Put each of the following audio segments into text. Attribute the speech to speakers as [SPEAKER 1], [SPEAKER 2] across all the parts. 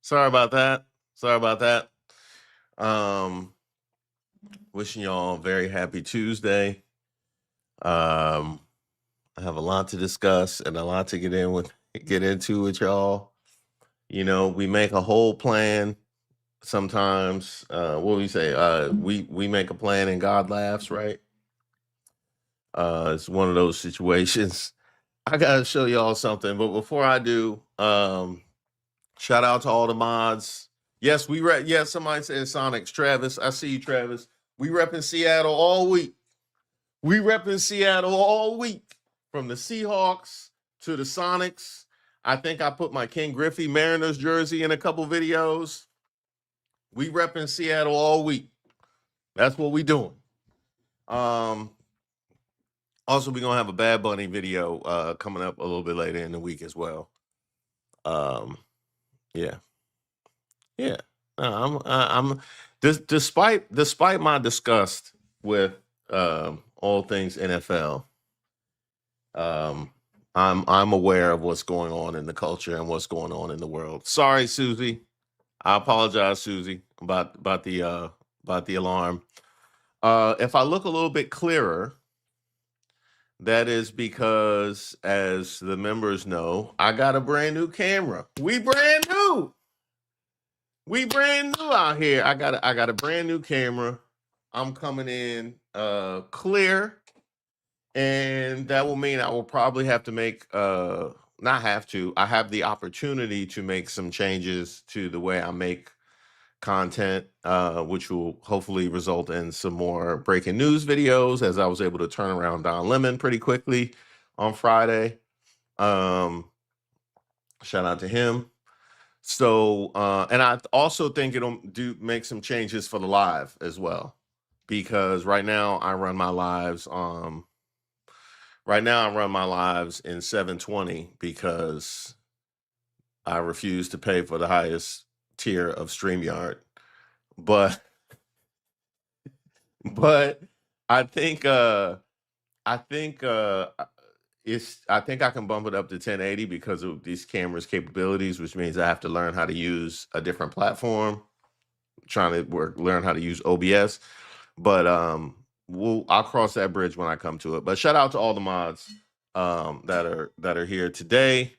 [SPEAKER 1] Sorry about that. Sorry about that. Um, Wishing y'all a very happy Tuesday. Um, I have a lot to discuss and a lot to get into with y'all. You know, we make a whole plan sometimes. What do we say? We make a plan and God laughs, right? It's one of those situations. I gotta show y'all something, but before I do, shout out to all the mods. Yes, yes, somebody said Sonics. Travis, I see you, Travis. We repping Seattle all week. We repping Seattle all week. From the Seahawks to the Sonics. I think I put my King Griffey Mariners jersey in a couple videos. We repping Seattle all week. That's what we doing. Um, Also, we're gonna have a Bad Bunny video coming up a little bit later in the week as well. Um, yeah. Yeah, despite my disgust with all things NFL. Um, I'm aware of what's going on in the culture and what's going on in the world. Sorry, Susie. I apologize, Susie, about the alarm. If I look a little bit clearer, that is because, as the members know, I got a brand new camera. We brand new. We brand new out here. I got a brand new camera. I'm coming in clear, and that will mean I will probably have to make not have to. I have the opportunity to make some changes to the way I make content, which will hopefully result in some more breaking news videos, as I was able to turn around Don Lemon pretty quickly on Friday. Shout out to him. So, and I also think it'll make some changes for the live as well, because right now I run my lives. Right now I run my lives in 720 because I refuse to pay for the highest tier of StreamYard. But, but I think, I think, I think I can bump it up to 1080 because of these cameras' capabilities, which means I have to learn how to use a different platform. Trying to learn how to use OBS, but I'll cross that bridge when I come to it. But shout out to all the mods that are here today.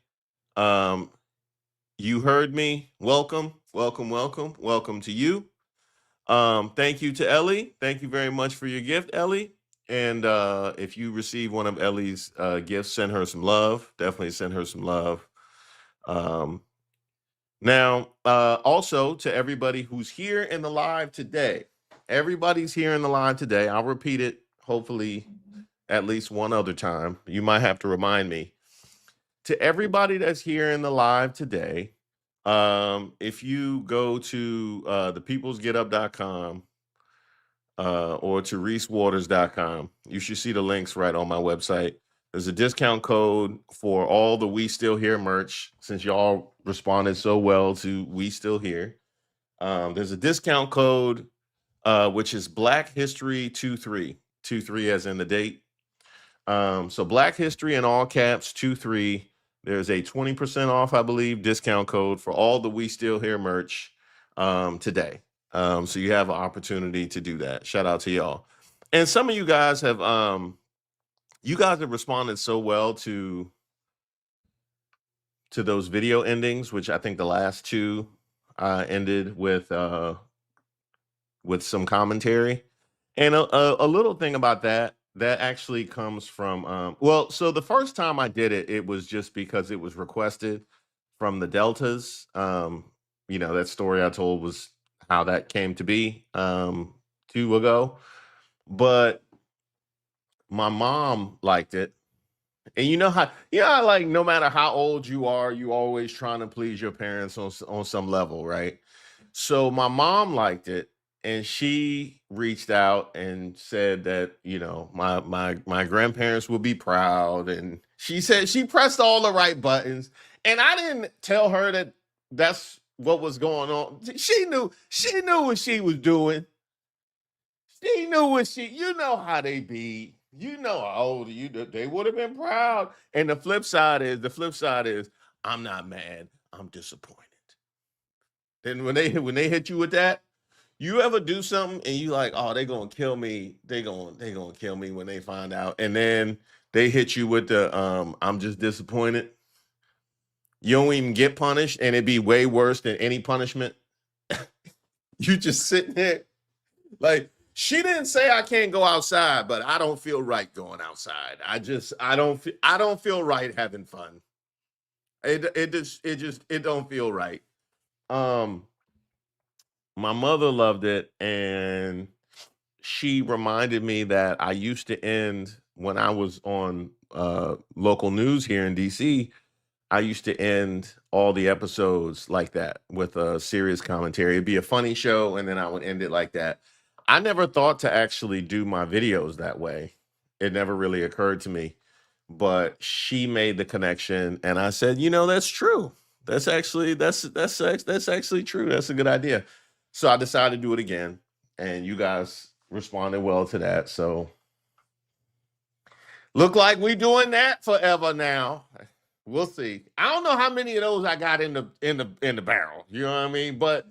[SPEAKER 1] You heard me. Welcome, welcome, welcome, welcome to you. Thank you to Ellie. Thank you very much for your gift, Ellie. And if you receive one of Ellie's gifts, send her some love. Definitely send her some love. Now, also to everybody who's here in the live today, everybody's here in the live today. I'll repeat it hopefully at least one other time. You might have to remind me. To everybody that's here in the live today, if you go to thepeoplesgetup.com or to reesewaters.com, you should see the links right on my website. There's a discount code for all the We Still Here merch, since y'all responded so well to We Still Here. There's a discount code, which is Black History 23, 23 as in the date. So Black History in all caps 23. There's a 20% off, I believe, discount code for all the We Still Here merch today. So you have an opportunity to do that. Shout out to y'all. And some of you guys have responded so well to those video endings, which I think the last two ended with some commentary. And a little thing about that actually comes from so the first time I did it, it was just because it was requested from the Deltas. That story I told was how that came to be 2 ago. But my mom liked it. And you know how like no matter how old you are, you always trying to please your parents on some level, right? So my mom liked it, and she reached out and said that my grandparents will be proud, and she said she pressed all the right buttons, and I didn't tell her that that's what was going on. She knew what she was doing. She knew what you know how they be. You know how old they would have been proud. And the flip side is, I'm not mad. I'm disappointed. Then when they hit you with that, you ever do something and you like, oh, they gonna kill me. They gonna kill me when they find out. And then they hit you with the I'm just disappointed. You don't even get punished, and it'd be way worse than any punishment. You just sitting there like she didn't say I can't go outside, but I don't feel right going outside. I don't feel right having fun. It don't feel right. Um my mother loved it, and she reminded me that I used to end when I was on local news here in DC. I used to end all the episodes like that with a serious commentary. It'd be a funny show, and then I would end it like that. I never thought to actually do my videos that way. It never really occurred to me. But she made the connection, and I said, that's true. That's actually true. That's a good idea. So I decided to do it again, and you guys responded well to that. So look like we doing that forever now. We'll see. I don't know how many of those I got in the barrel. You know what I mean? But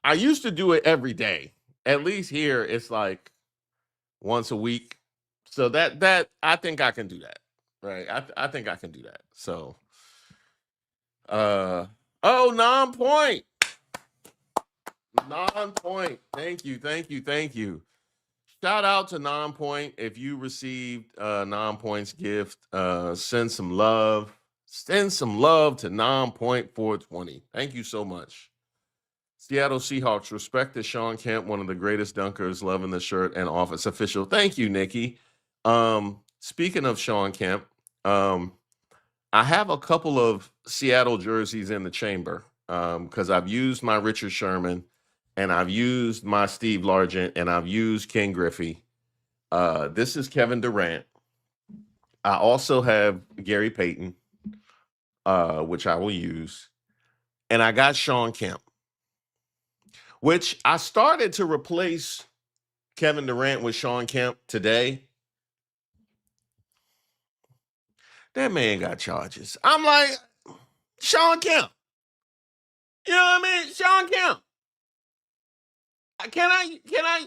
[SPEAKER 1] I used to do it every day. At least here, it's like once a week. So that I think I can do that. Right? I think I can do that. So, uh, oh, non-point, non-point. Thank you, thank you, thank you. Shout out to non-point. If you received non-point's gift, send some love. Send some love to non-point 420. Thank you so much. Seattle Seahawks, respect to Sean Kemp, one of the greatest dunkers, loving the shirt and office official. Thank you, Nikki. Speaking of Sean Kemp, I have a couple of Seattle jerseys in the chamber because I've used my Richard Sherman, and I've used my Steve Largent, and I've used Ken Griffey. This is Kevin Durant. I also have Gary Payton, which I will use. And I got Sean Kemp, which I started to replace Kevin Durant with Sean Kemp today. That man got charges. I'm like, Sean Kemp. You know what I mean? Sean Kemp. Can I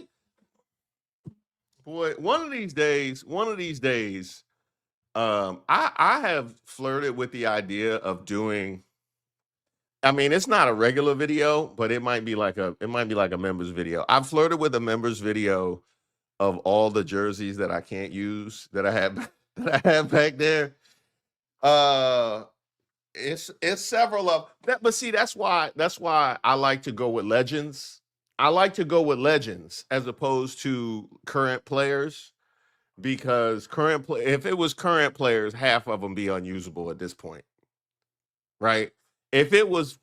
[SPEAKER 1] boy, one of these days, I have flirted with the idea of doing. I mean, it's not a regular video, but it might be like a members video. I've flirted with a members video of all the jerseys that I can't use that I have that I have back there. Uh it's several of that, but see, that's why I like to go with legends. I like to go with legends as opposed to current players, because if it was current players, half of them be unusable at this point, right? If it was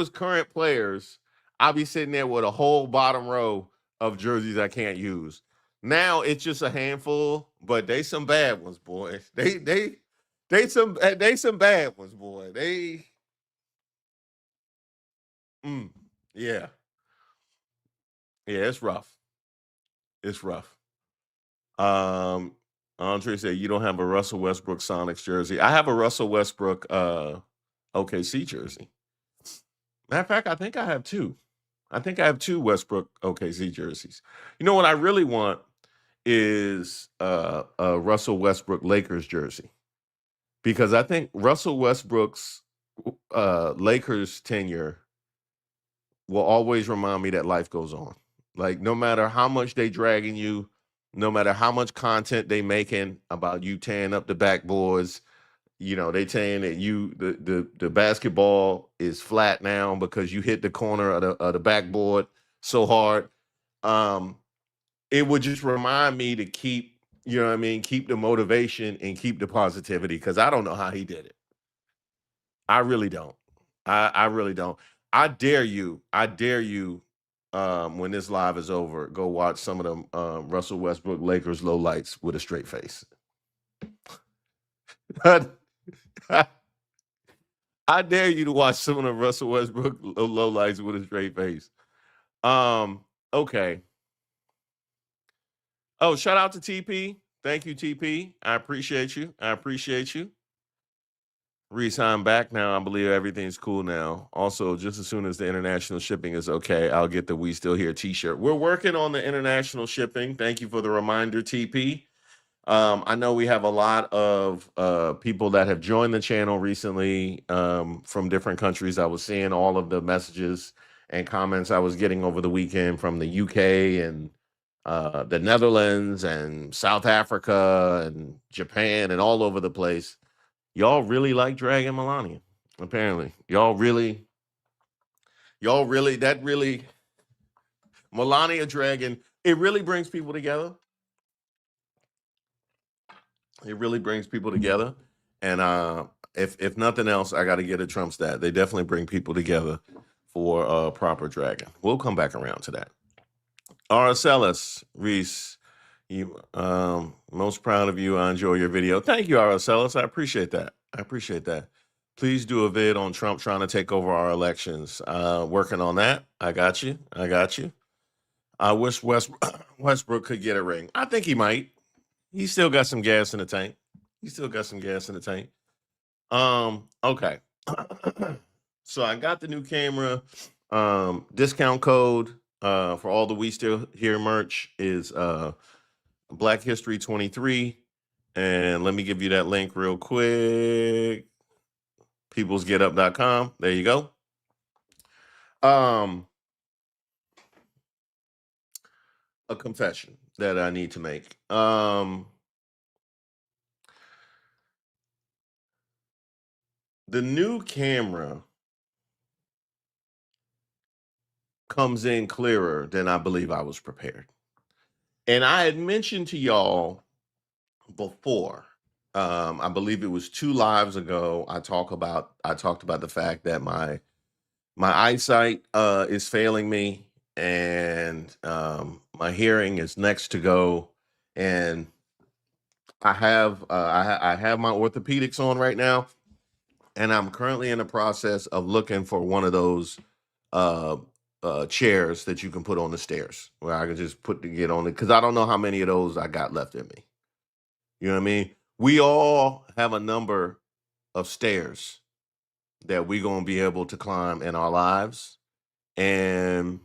[SPEAKER 1] current players, I'll be sitting there with a whole bottom row of jerseys I can't use. Now it's just a handful, but they some bad ones, boy. They some bad ones, boy. Mm, yeah, yeah, it's rough. It's rough. Um, Andre said you don't have a Russell Westbrook Sonics jersey. I have a Russell Westbrook OKC jersey. Matter of fact, I think I have two. I think I have two Westbrook OKC jerseys. You know what I really want is a Russell Westbrook Lakers jersey, because I think Russell Westbrook's Lakers tenure will always remind me that life goes on. Like, no matter how much they dragging you, no matter how much content they making about you tearing up the backboards, they saying that the basketball is flat now because you hit the corner of the backboard so hard. Um, it would just remind me to keep, you know what I mean, keep the motivation and keep the positivity, because I don't know how he did it. I really don't. I really don't. I dare you, when this live is over, go watch some of them Russell Westbrook Lakers low lights with a straight face. I dare you to watch some of the Russell Westbrook low lights with a straight face. Okay. Oh, shout out to TP. Thank you, TP. I appreciate you. I appreciate you. Reese, I'm back now. I believe everything's cool now. Also, just as soon as the international shipping is okay, I'll get the We Still Here t-shirt. We're working on the international shipping. Thank you for the reminder, TP. I know we have a lot of people that have joined the channel recently from different countries. I was seeing all of the messages and comments I was getting over the weekend from the UK and the Netherlands and South Africa and Japan and all over the place. Y'all really like dragging Melania. Apparently, y'all really, that really, Melania dragging. It really brings people together. It really brings people together. And if nothing else, I got to get a Trump stat. They definitely bring people together for proper dragging. We'll come back around to that. Aracelis, Reese, you most proud of you. I enjoy your video. Thank you, Aracelis. I appreciate that. I appreciate that. Please do a vid on Trump trying to take over our elections. Working on that. I got you. I got you. I wish Westbrook could get a ring. I think he might. He still got some gas in the tank. He still got some gas in the tank. Okay. So I got the new camera. Discount code for all the We Still Here merch is Black History 23. And let me give you that link real quick. peoplesgetup.com. There you go. A confession that I need to make. The new camera comes in clearer than I believe I was prepared. And I had mentioned to y'all before, I believe it was 2 lives ago, I talked about the fact that my eyesight is failing me, and my hearing is next to go, and I have I have my orthopedics on right now, and I'm currently in the process of looking for one of those chairs that you can put on the stairs where I can just get on it, because I don't know how many of those I got left in me. You know what I mean? We all have a number of stairs that we're going to be able to climb in our lives. And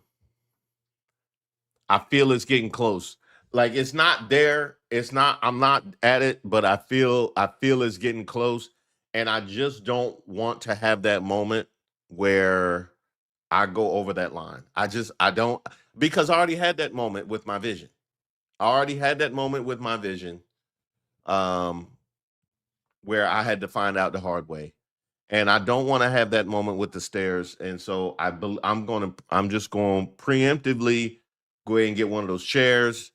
[SPEAKER 1] I feel it's getting close. Like, it's not there. I'm not at it, but I feel it's getting close. And I just don't want to have that moment where I go over that line. I don't, because I already had that moment with my vision. Where I had to find out the hard way. And I don't want to have that moment with the stairs. And so I'm just going to preemptively go ahead and get one of those chairs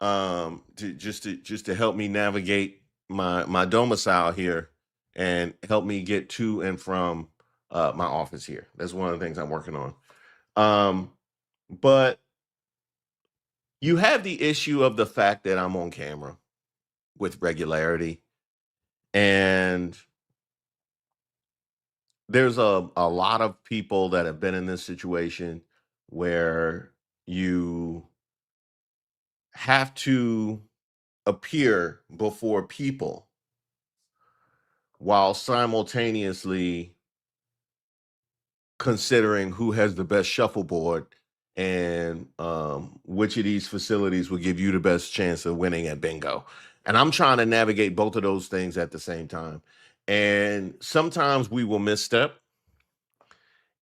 [SPEAKER 1] to help me navigate my domicile here and help me get to and from my office here. That's one of the things I'm working on. But you have the issue of the fact that I'm on camera with regularity, and there's a lot of people that have been in this situation where you have to appear before people while simultaneously considering who has the best shuffleboard and which of these facilities will give you the best chance of winning at bingo. And I'm trying to navigate both of those things at the same time. And sometimes we will misstep.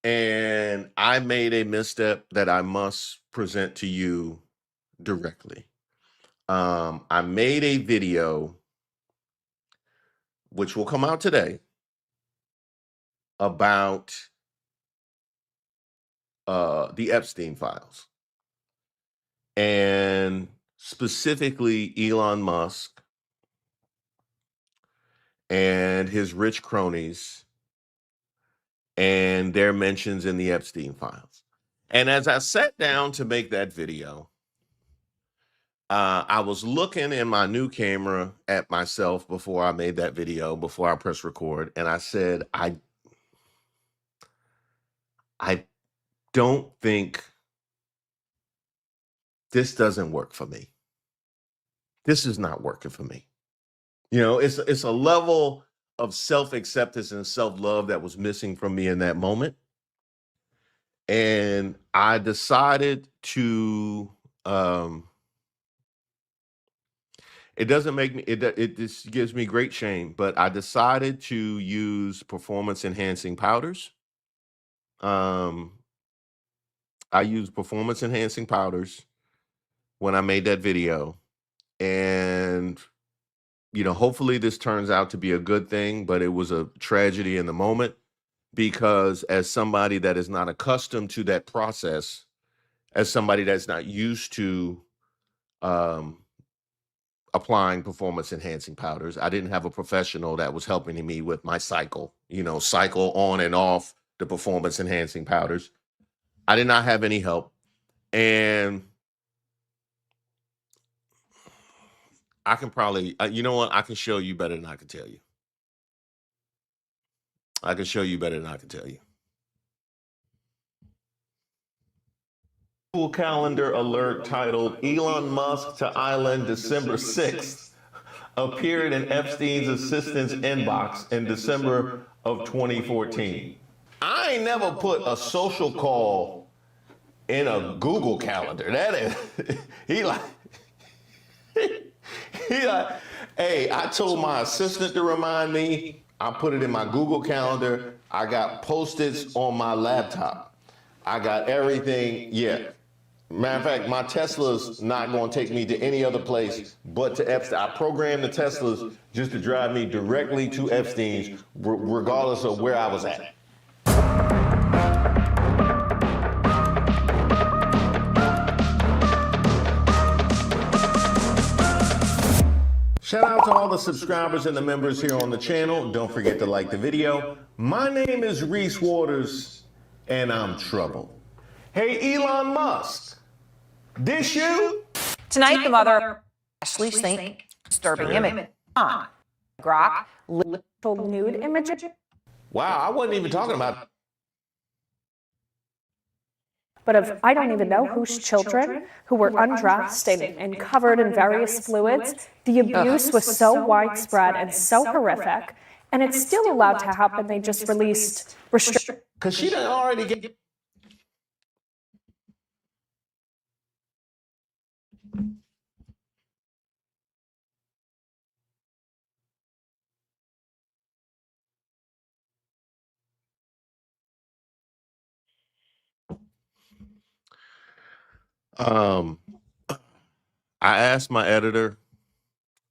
[SPEAKER 1] And I made a misstep that I must present to you directly. I made a video, which will come out today, about the Epstein files, and specifically Elon Musk and his rich cronies and their mentions in the Epstein files. And as I sat down to make that video, I was looking in my new camera at myself before I made that video, before I pressed record, and I said, I don't think this doesn't work for me. This is not working for me. You know, it's a level of self-acceptance and self-love that was missing from me in that moment. And I decided to it doesn't make me it just gives me great shame, but I decided to use performance enhancing powders. Um I used performance enhancing powders when I made that video. And hopefully this turns out to be a good thing, but it was a tragedy in the moment because as somebody that is not accustomed to that process, as somebody that's not used to um, applying performance enhancing powders, I didn't have a professional that was helping me with my cycle, cycle on and off the performance enhancing powders. I did not have any help. And I can probably, you know what? I can show you better than I can tell you. I can show you better than I can tell you. Full calendar alert titled Elon Musk to Island December 6th appeared in Epstein's assistant's inbox in December of 2014. I ain't never put a social call in a Google calendar. That is, he like, hey, I told my assistant to remind me. I put it in my Google calendar. I got Post-its on my laptop. I got everything. Yeah. Matter of fact, my Tesla's not going to take me to any other place but to Epstein. I programmed the Teslas just to drive me directly to Epstein's, regardless of where I was at. Shout out to all the subscribers and the members here on the channel. Don't forget to like the video. My name is Reese Waters, and I'm trouble. Hey, Elon Musk, this you?
[SPEAKER 2] Tonight, the mother of Ashley Sink, disturbing image. Grok, literal nude image.
[SPEAKER 1] Wow, I wasn't even talking about.
[SPEAKER 2] But of I don't even know whose children who were undressed and covered in various fluids, the abuse was so widespread and so horrific, and it's still allowed to happen. They just released restrictions.
[SPEAKER 1] Because she done already get. I asked my editor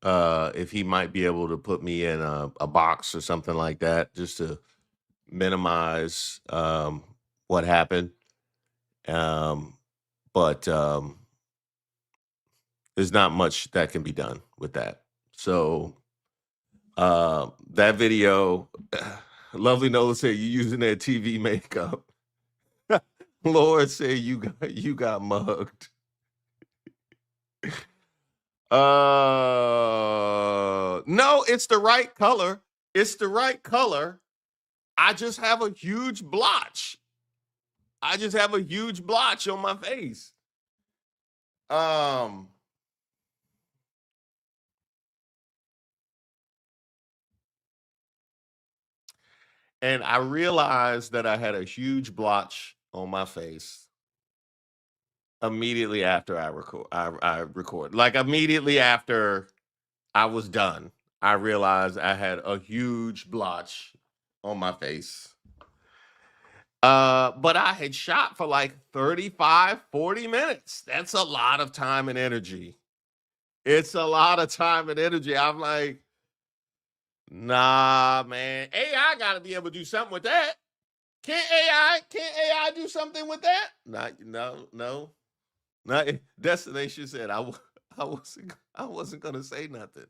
[SPEAKER 1] if he might be able to put me in a box or something like that, just to minimize what happened. But there's not much that can be done with that. So that video, Lovely Nola said you using that TV makeup. Lord said you got mugged. No, it's the right color. It's the right color. I just have a huge blotch. I just have a huge blotch on my face. And I realized that I had a huge blotch on my face immediately after I record. Like immediately after I was done, I realized I had a huge blotch on my face. But I had shot for like 35, 40 minutes. That's a lot of time and energy. It's a lot of time and energy. I'm like, nah, man. AI got to be able to do something with that. Can't AI do something with that? No. Destination said I wasn't gonna say nothing.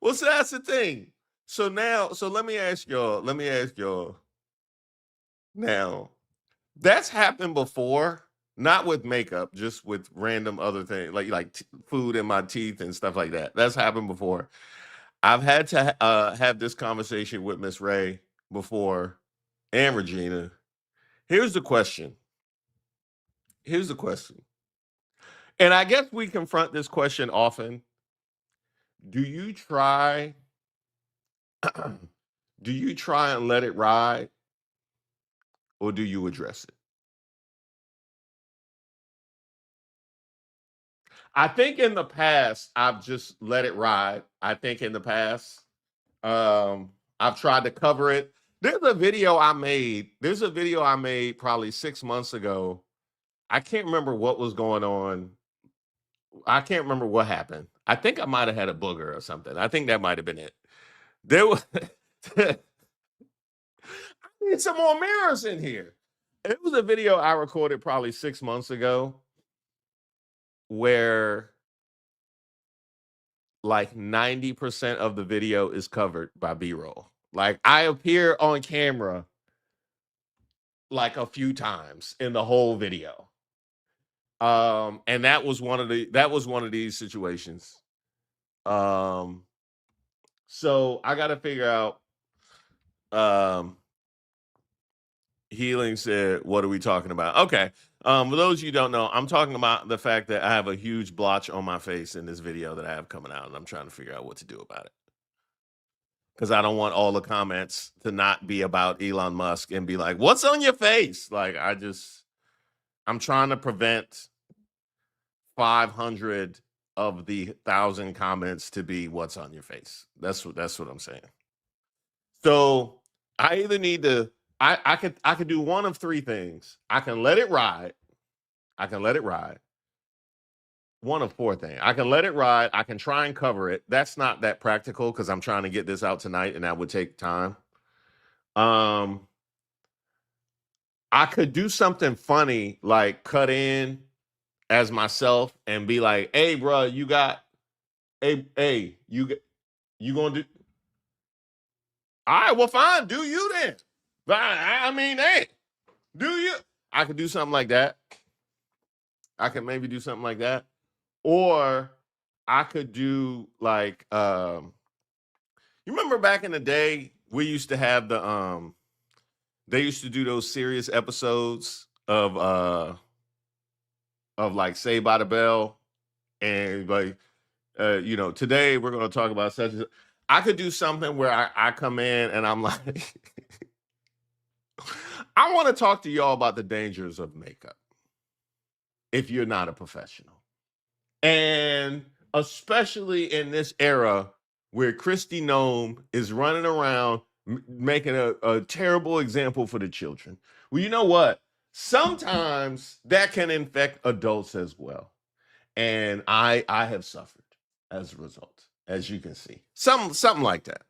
[SPEAKER 1] Well, so that's the thing. So let me ask y'all. Now, that's happened before, not with makeup, just with random other things like food in my teeth and stuff like that. That's happened before. I've had to have this conversation with Miss Ray before and Regina. Here's the question. And I guess we confront this question often. Do you try do you try and let it ride or do you address it? I think in the past I've just let it ride. I think in the past I've tried to cover it. There's a video I made. There's a video I made probably 6 months ago. I can't remember what was going on. I can't remember what happened. I think I might have had a booger or something. I think that might have been it. There was I need some more mirrors in here. It was a video I recorded probably 6 months ago where like 90% of the video is covered by B-roll. Like I appear on camera like a few times in the whole video. And that was one of these situations. So I got to figure out Healing said, what are we talking about? Okay. For those of you who don't know, I'm talking about the fact that I have a huge blotch on my face in this video that I have coming out, and I'm trying to figure out what to do about it. Because I don't want all the comments to not be about Elon Musk and be like, what's on your face? Like, I'm trying to prevent 500 of the 1,000 comments to be what's on your face. That's what I'm saying. So I either need to, I could do one of three things. I can let it ride. One of four things. I can let it ride. I can try and cover it. That's not that practical because I'm trying to get this out tonight and that would take time. I could do something funny like cut in as myself and be like, hey, bro, you gonna do. All right, well, fine. Do you then? But I mean, hey, do you? I could do something like that. I could maybe do something like that. Or I could do like you remember back in the day we used to have they used to do those serious episodes of like Saved by the Bell and like today we're going to talk about such as I could do something where I come in and I'm like I want to talk to y'all about the dangers of makeup if you're not a professional. And especially in this era where Christy Nome is running around making a terrible example for the children. Well, you know what? Sometimes that can infect adults as well. And I have suffered as a result, as you can see. Something like that.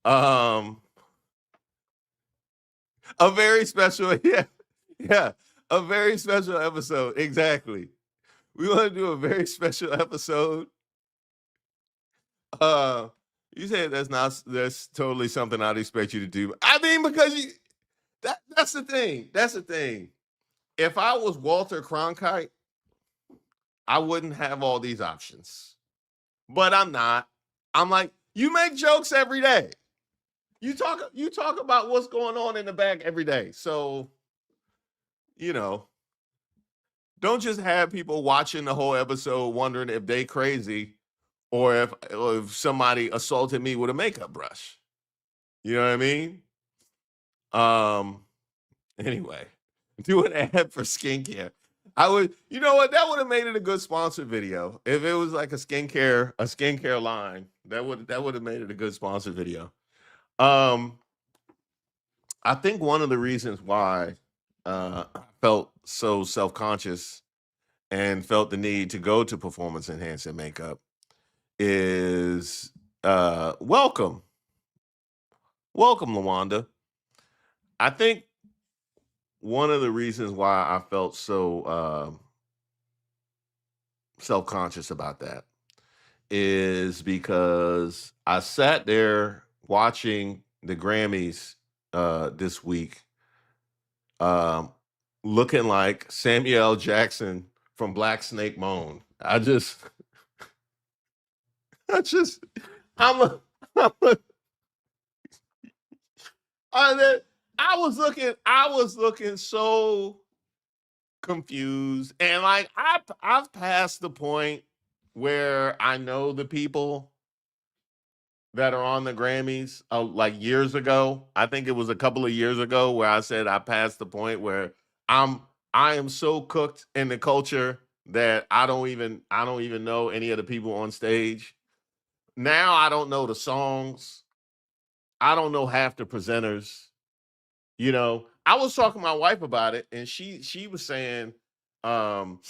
[SPEAKER 1] A very special, yeah, a very special episode. Exactly. We want to do a very special episode. You said that's totally something I'd expect you to do. I mean, because that's the thing. That's the thing. If I was Walter Cronkite, I wouldn't have all these options. But I'm not. I'm like, you make jokes every day. You talk about what's going on in the back every day. So, don't just have people watching the whole episode wondering if they crazy or if somebody assaulted me with a makeup brush. You know what I mean? Anyway, do an ad for skincare. I would, you know what? That would have made it a good sponsored video. If it was like a skincare line, that would have made it a good sponsored video. I think one of the reasons why I felt so self-conscious and felt the need to go to performance enhancing makeup is welcome, Lawanda. I think one of the reasons why I felt so self-conscious about that is because I sat there watching the Grammys this week, looking like Samuel L. Jackson from Black Snake Moan. I'm a, I was looking so confused, and like I've passed the point where I know the people, that are on the Grammys like years ago. I think it was a couple of years ago where I said I passed the point where I'm I am so cooked in the culture that I don't even know any of the people on stage. Now I don't know the songs. I don't know half the presenters. You know, I was talking to my wife about it, and she was saying um,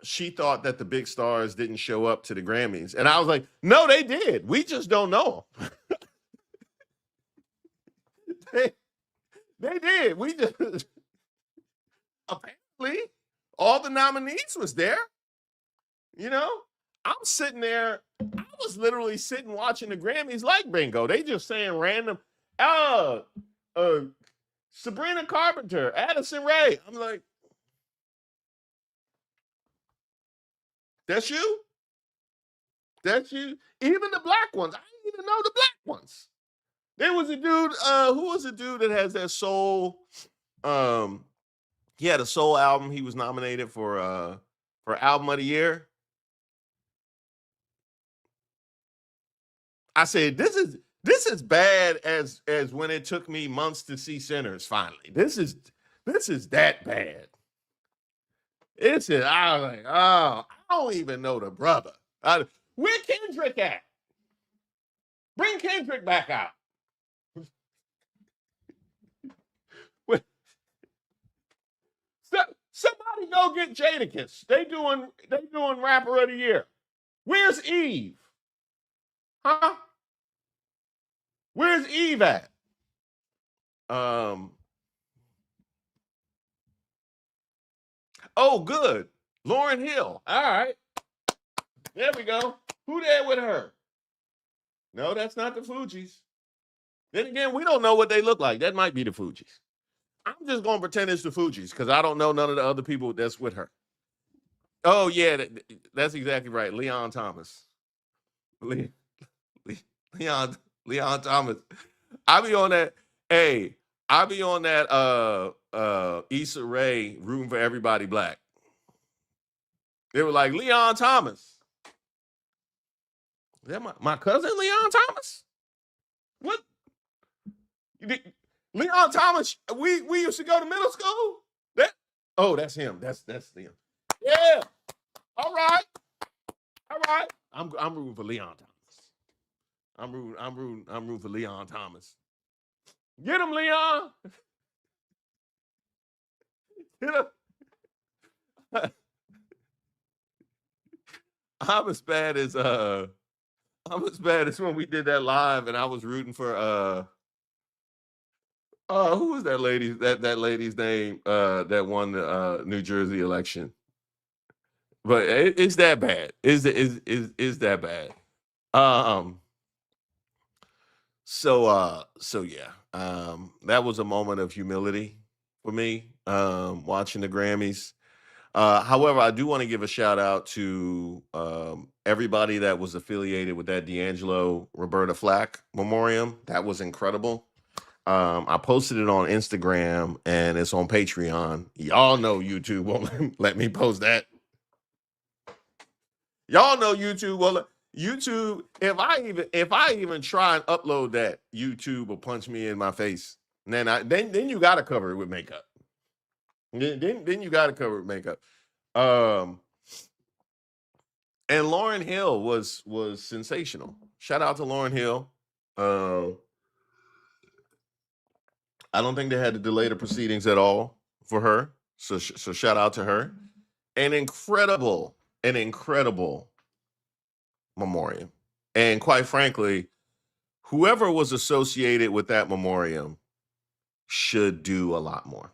[SPEAKER 1] she thought that the big stars didn't show up to the Grammys, and I was like, no, they did. We just don't know 'em. they, they did. We just apparently all the nominees was there. You know, I'm sitting there. I was literally sitting watching the Grammys like bingo. They just saying random. Uh, uh, Sabrina Carpenter, Addison Rae. I'm like, that's you? That's you? Even the black ones. I didn't even know the black ones. There was a dude, who was the dude that has that soul? Um, he had a soul album. He was nominated for album of the year. I said, this is bad as when it took me months to see Sinners finally. This is that bad. It's it. I was like, oh, I don't even know the brother. Where Kendrick at? Bring Kendrick back out. Somebody go get Jadakiss. They doing rapper of the year. Where's Eve? Huh? Where's Eve at? Um. Oh, good. Lauryn Hill. All right. There we go. Who there with her? No, that's not the Fugees. Then again, we don't know what they look like. That might be the Fugees. I'm just gonna pretend it's the Fugees because I don't know none of the other people that's with her. Oh yeah, that's exactly right. Leon Thomas. Le, Le, Leon Leon Thomas. I be on that. Hey, I be on that. Issa Rae Room for Everybody Black. They were like Leon Thomas. Is that my cousin Leon Thomas? What? Leon Thomas? We used to go to middle school. That? Oh, that's him. That's him. Yeah. All right. All right. I'm rooting for Leon Thomas. I'm rooting for Leon Thomas. Get him, Leon. Get him. I'm as bad as when we did that live and I was rooting for who was that lady that lady's name that won the New Jersey election. But it's that bad. Is that bad? Um so yeah. That was a moment of humility for me watching the Grammys. However, I do want to give a shout out to everybody that was affiliated with that D'Angelo Roberta Flack Memoriam. That was incredible. I posted it on Instagram and it's on Patreon. Y'all know YouTube won't let me post that. Y'all know YouTube will YouTube. If I even try and upload that, YouTube will punch me in my face. And then you got to cover it with makeup. Then you got to cover it with makeup. And Lauryn Hill was sensational. Shout out to Lauryn Hill. I don't think they had to delay the proceedings at all for her. So shout out to her. An incredible memoriam. And quite frankly, whoever was associated with that memoriam should do a lot more.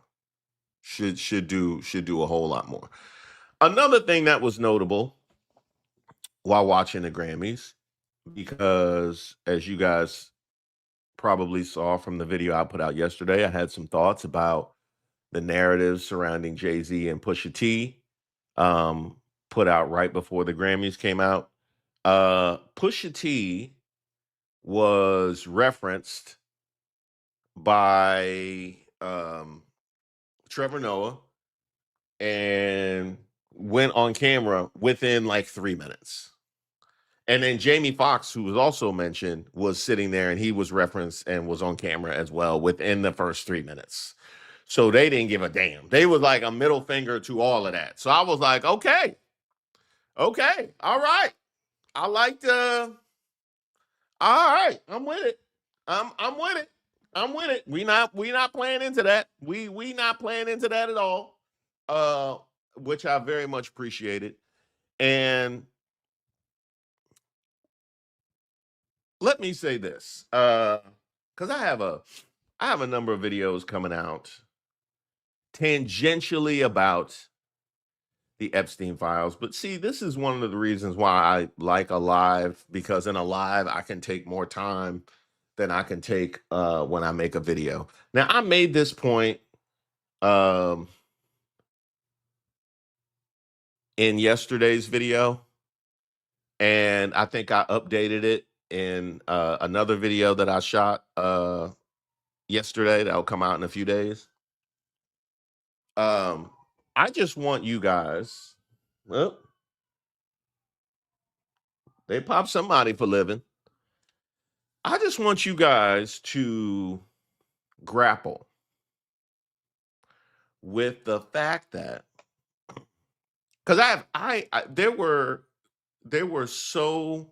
[SPEAKER 1] Should do a whole lot more. Another thing that was notable while watching the Grammys, because as you guys probably saw from the video I put out yesterday, I had some thoughts about the narrative surrounding Jay-Z and Pusha T, put out right before the Grammys came out. Pusha T was referenced by Trevor Noah and went on camera within like 3 minutes. And then Jamie Foxx, who was also mentioned, was sitting there and he was referenced and was on camera as well within the first 3 minutes. So they didn't give a damn. They was like a middle finger to all of that. So I was like, okay, all right. I like the. All right, I'm with it. I'm with it. I'm with it. We not playing into that. We not playing into that at all. Uh, which I very much appreciated. And let me say this, because I have a number of videos coming out tangentially about the Epstein files. But see, this is one of the reasons why I like a live, because in a live I can take more time than I can take when I make a video. Now I made this point um, in yesterday's video, and I think I updated it in another video that I shot yesterday that'll come out in a few days. I just want you guys. Well, they pop somebody for living. I just want you guys to grapple with the fact that, because there was so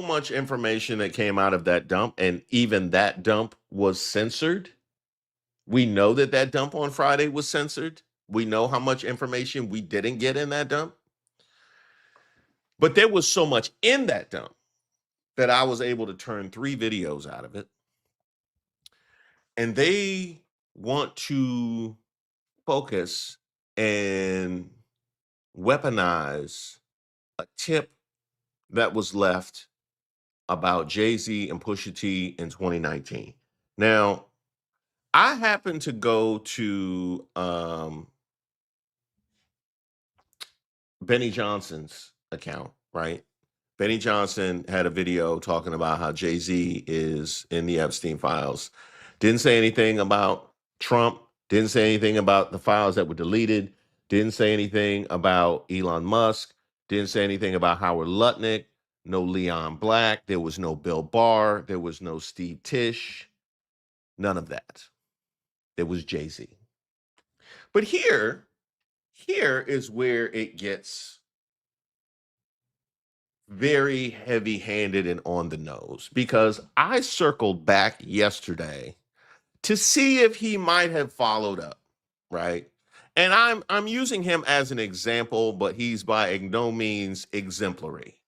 [SPEAKER 1] much information that came out of that dump, and even that dump was censored. We know that dump on Friday was censored. We know how much information we didn't get in that dump. But there was so much in that dump that I was able to turn 3 videos out of it. And they want to focus and weaponize a tip that was left about Jay-Z and Pusha T in 2019. Now, I happened to go to Benny Johnson's account, right? Benny Johnson had a video talking about how Jay-Z is in the Epstein files. Didn't say anything about Trump, didn't say anything about the files that were deleted, didn't say anything about Elon Musk, didn't say anything about Howard Lutnick, no Leon Black, there was no Bill Barr, there was no Steve Tisch, none of that. It was Jay-Z. But here is where it gets very heavy-handed and on the nose, because I circled back yesterday to see if he might have followed up, right? And I'm using him as an example, but he's by no means exemplary.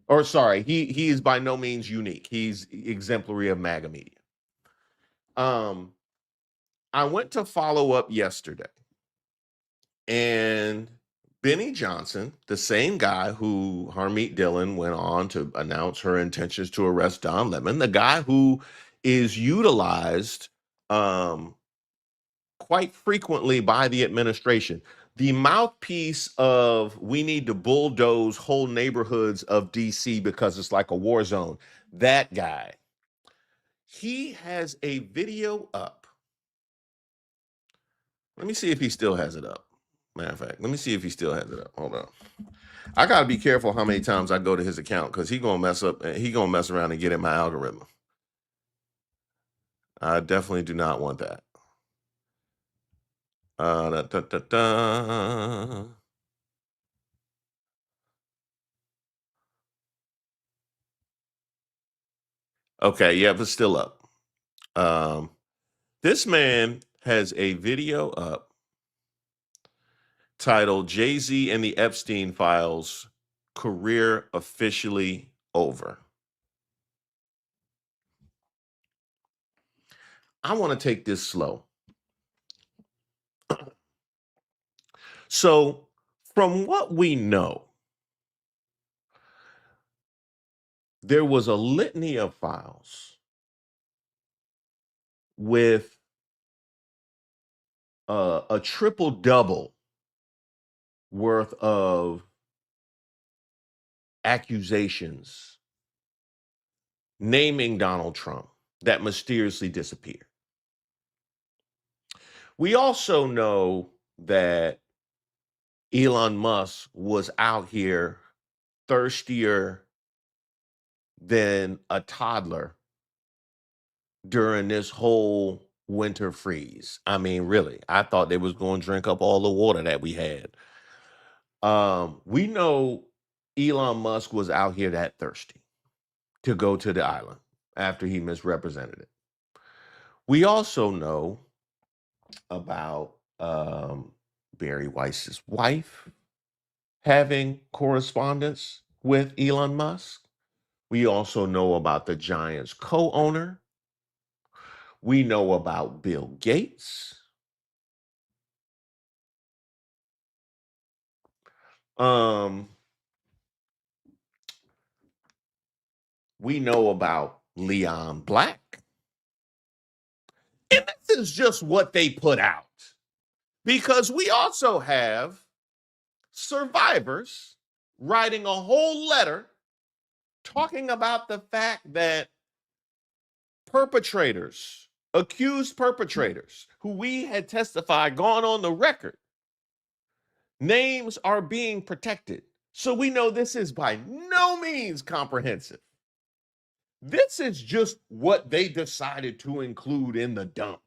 [SPEAKER 1] Or sorry, he is by no means unique. He's exemplary of MAGA media. I went to follow up yesterday, and Benny Johnson, the same guy who Harmeet Dillon went on to announce her intentions to arrest Don Lemon, the guy who is utilized quite frequently by the administration, the mouthpiece of we need to bulldoze whole neighborhoods of DC because it's like a war zone. That guy, he has a video up. Let me see if he still has it up. Matter of fact, let me see if he still has it up. Hold on. I gotta be careful how many times I go to his account, because he gonna mess up. He gonna mess around and get in my algorithm. I definitely do not want that. Da, da, da, da. Okay, yeah, it's still up. This man has a video up titled "Jay-Z and the Epstein Files: Career Officially Over." I want to take this slow. So, from what we know, there was a litany of files with a triple double worth of accusations naming Donald Trump that mysteriously disappeared. We also know that Elon Musk was out here thirstier than a toddler during this whole winter freeze. I mean, really, I thought they was going to drink up all the water that we had. We know Elon Musk was out here that thirsty to go to the island after he misrepresented it. We also know about Barry Weiss's wife having correspondence with Elon Musk. We also know about the Giants co-owner. We know about Bill Gates. We know about Leon Black. And this is just what they put out. Because we also have survivors writing a whole letter talking about the fact that perpetrators, accused perpetrators, who we had testified, gone on the record, names are being protected. So we know this is by no means comprehensive. This is just what they decided to include in the dump.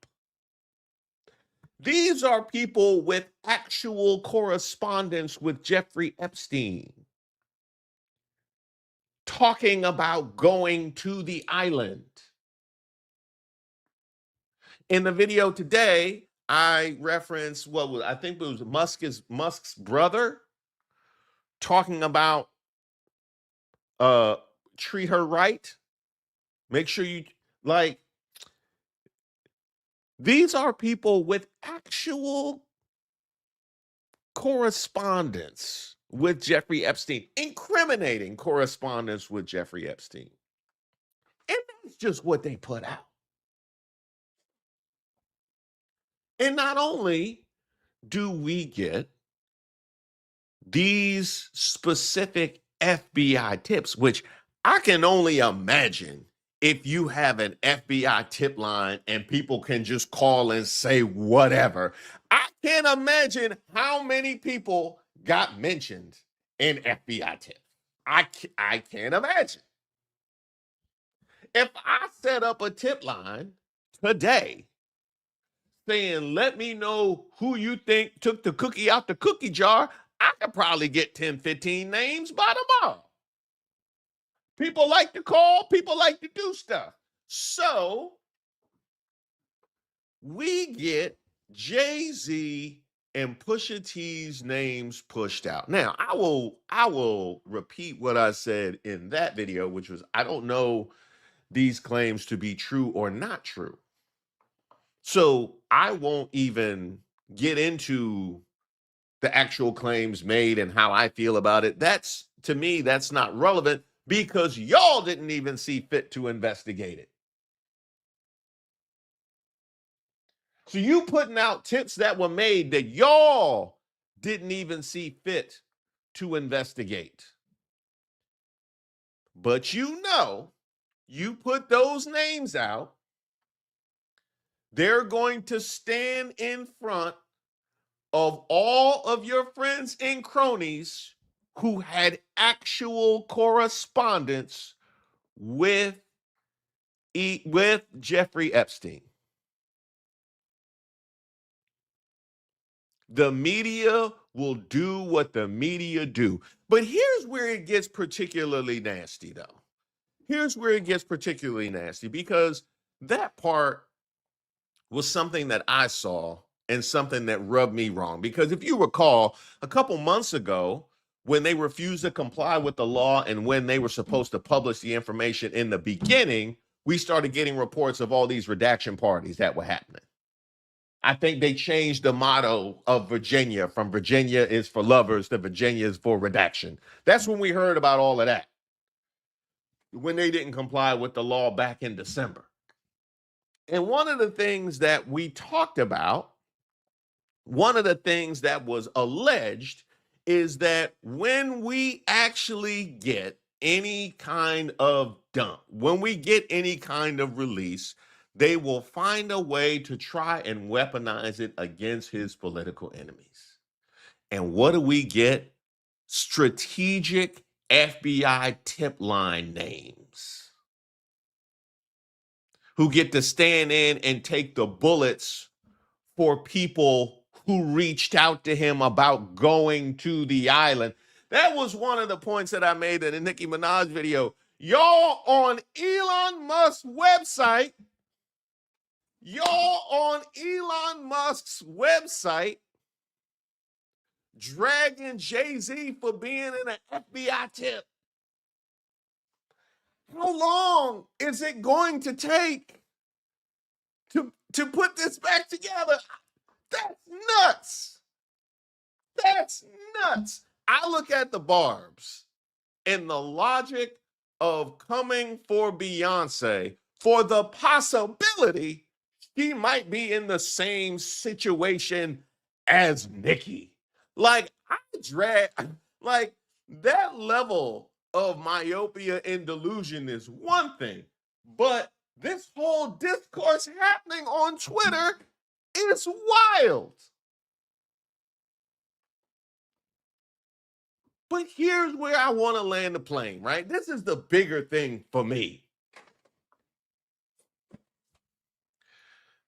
[SPEAKER 1] These are people with actual correspondence with Jeffrey Epstein, talking about going to the island. In the video today, I referenced I think it was Musk's brother talking about treat her right. Make sure you these are people with actual correspondence with Jeffrey Epstein, incriminating correspondence with Jeffrey Epstein. And that's just what they put out. And not only do we get these specific FBI tips, which I can only imagine if you have an FBI tip line and people can just call and say whatever. I can't imagine how many people got mentioned in FBI tips. I can't imagine. If I set up a tip line today saying, let me know who you think took the cookie out the cookie jar, I could probably get 10, 15 names by tomorrow. People like to call, people like to do stuff. So we get Jay-Z and Pusha T's names pushed out. Now, I will repeat what I said in that video, which was, I don't know these claims to be true or not true. So I won't even get into the actual claims made and how I feel about it. To me, that's not relevant because y'all didn't even see fit to investigate it. So you putting out tips that were made that y'all didn't even see fit to investigate. But you put those names out, they're going to stand in front of all of your friends and cronies who had actual correspondence with Jeffrey Epstein. The media will do what the media do. But here's where it gets particularly nasty, though. Here's where it gets particularly nasty, because that part was something that I saw and something that rubbed me wrong. Because if you recall, a couple months ago, when they refused to comply with the law and when they were supposed to publish the information in the beginning, we started getting reports of all these redaction parties that were happening. I think they changed the motto of Virginia from Virginia is for lovers to Virginia is for redaction. That's when we heard about all of that, when they didn't comply with the law back in December. And one of the things that we talked about, one of the things that was alleged, is that when we actually get any kind of dump, when we get any kind of release, they will find a way to try and weaponize it against his political enemies. And what do we get? Strategic FBI tip line names who get to stand in and take the bullets for people who reached out to him about going to the island. That was one of the points that I made in the Nicki Minaj video. Y'all on Elon Musk's website, dragging Jay-Z for being in an FBI tip. How long is it going to take to put this back together? That's nuts. That's nuts. I look at the Barbs and the logic of coming for Beyonce for the possibility she might be in the same situation as Nicki. Like, like that level of myopia and delusion is one thing, but this whole discourse happening on Twitter is wild. But here's where I want to land the plane, right? This is the bigger thing for me.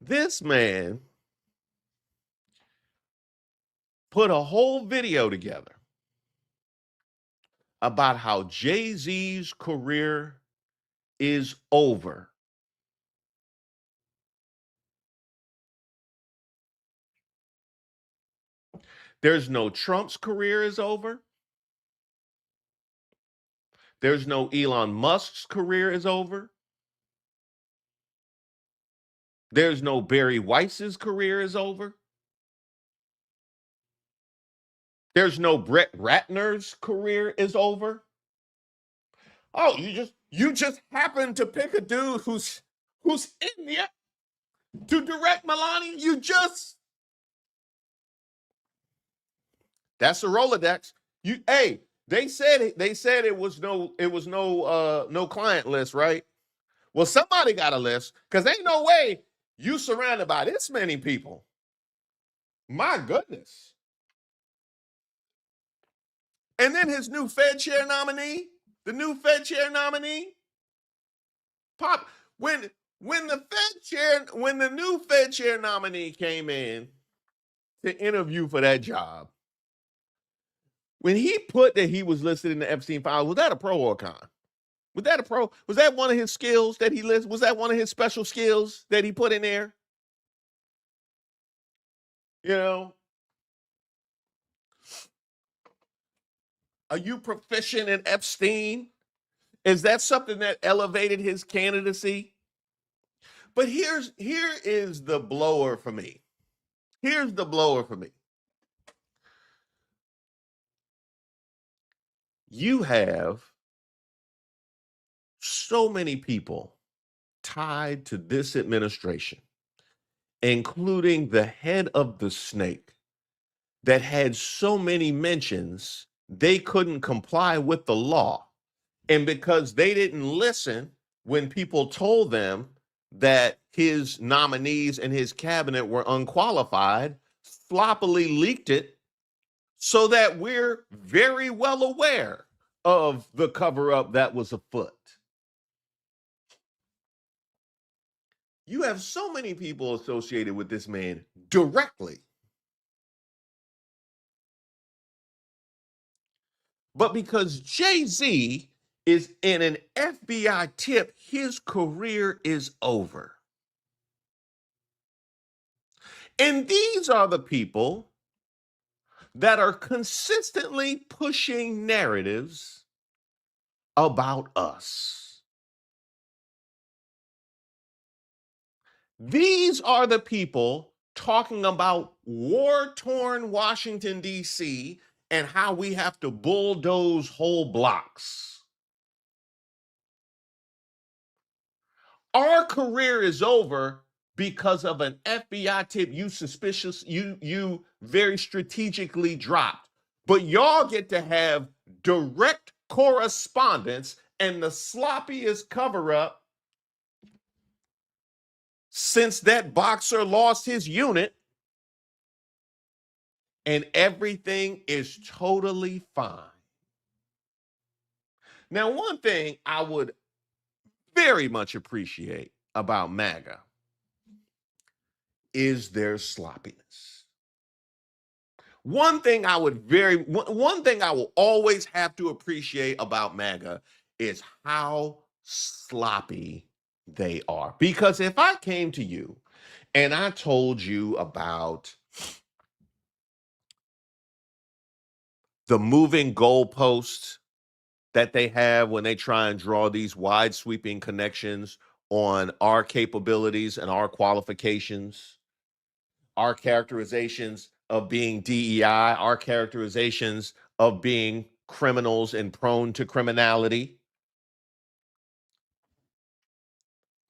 [SPEAKER 1] This man put a whole video together about how Jay-Z's career is over. There's no Trump's career is over. There's no Elon Musk's career is over. There's no Barry Weiss's career is over. There's no Brett Ratner's career is over. Oh, you just happen to pick a dude who's Indian to direct Melania. That's a Rolodex. They said it was no client list, right? Well, somebody got a list because ain't no way you surrounded by this many people. My goodness. And then his new Fed chair nominee, pop when the new Fed chair nominee came in to interview for that job. When he put that he was listed in the Epstein file, was that a pro or a con? Was that a pro? Was that one of his skills that he listed? Was that one of his special skills that he put in there? You know, are you proficient in Epstein? Is that something that elevated his candidacy? But here is the blower for me. Here's the blower for me. You have so many people tied to this administration, including the head of the snake, that had so many mentions they couldn't comply with the law. And because they didn't listen when people told them that his nominees and his cabinet were unqualified, sloppily leaked it so that we're very well aware of the cover-up that was afoot. You have so many people associated with this man directly. But because Jay-Z is in an FBI tip, his career is over. And these are the people that are consistently pushing narratives about us. These are the people talking about war-torn Washington, D.C., and how we have to bulldoze whole blocks. Our career is over because of an FBI tip you very strategically dropped. But y'all get to have direct correspondence and the sloppiest cover-up since that boxer lost his unit and everything is totally fine. Now, one thing I would very much appreciate about MAGA is their sloppiness. One thing I will always have to appreciate about MAGA is how sloppy they are. Because if I came to you and I told you about the moving goalposts that they have when they try and draw these wide sweeping connections on our capabilities and our qualifications, our characterizations of being DEI, our characterizations of being criminals and prone to criminality.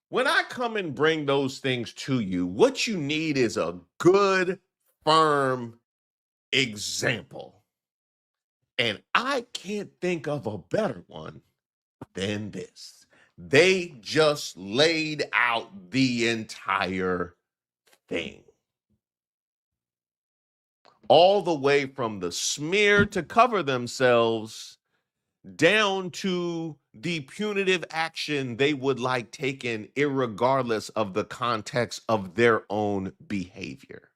[SPEAKER 1] When I come and bring those things to you, what you need is a good, firm example. And I can't think of a better one than this. They just laid out the entire thing. All the way from the smear to cover themselves down to the punitive action they would like taken irregardless of the context of their own behavior.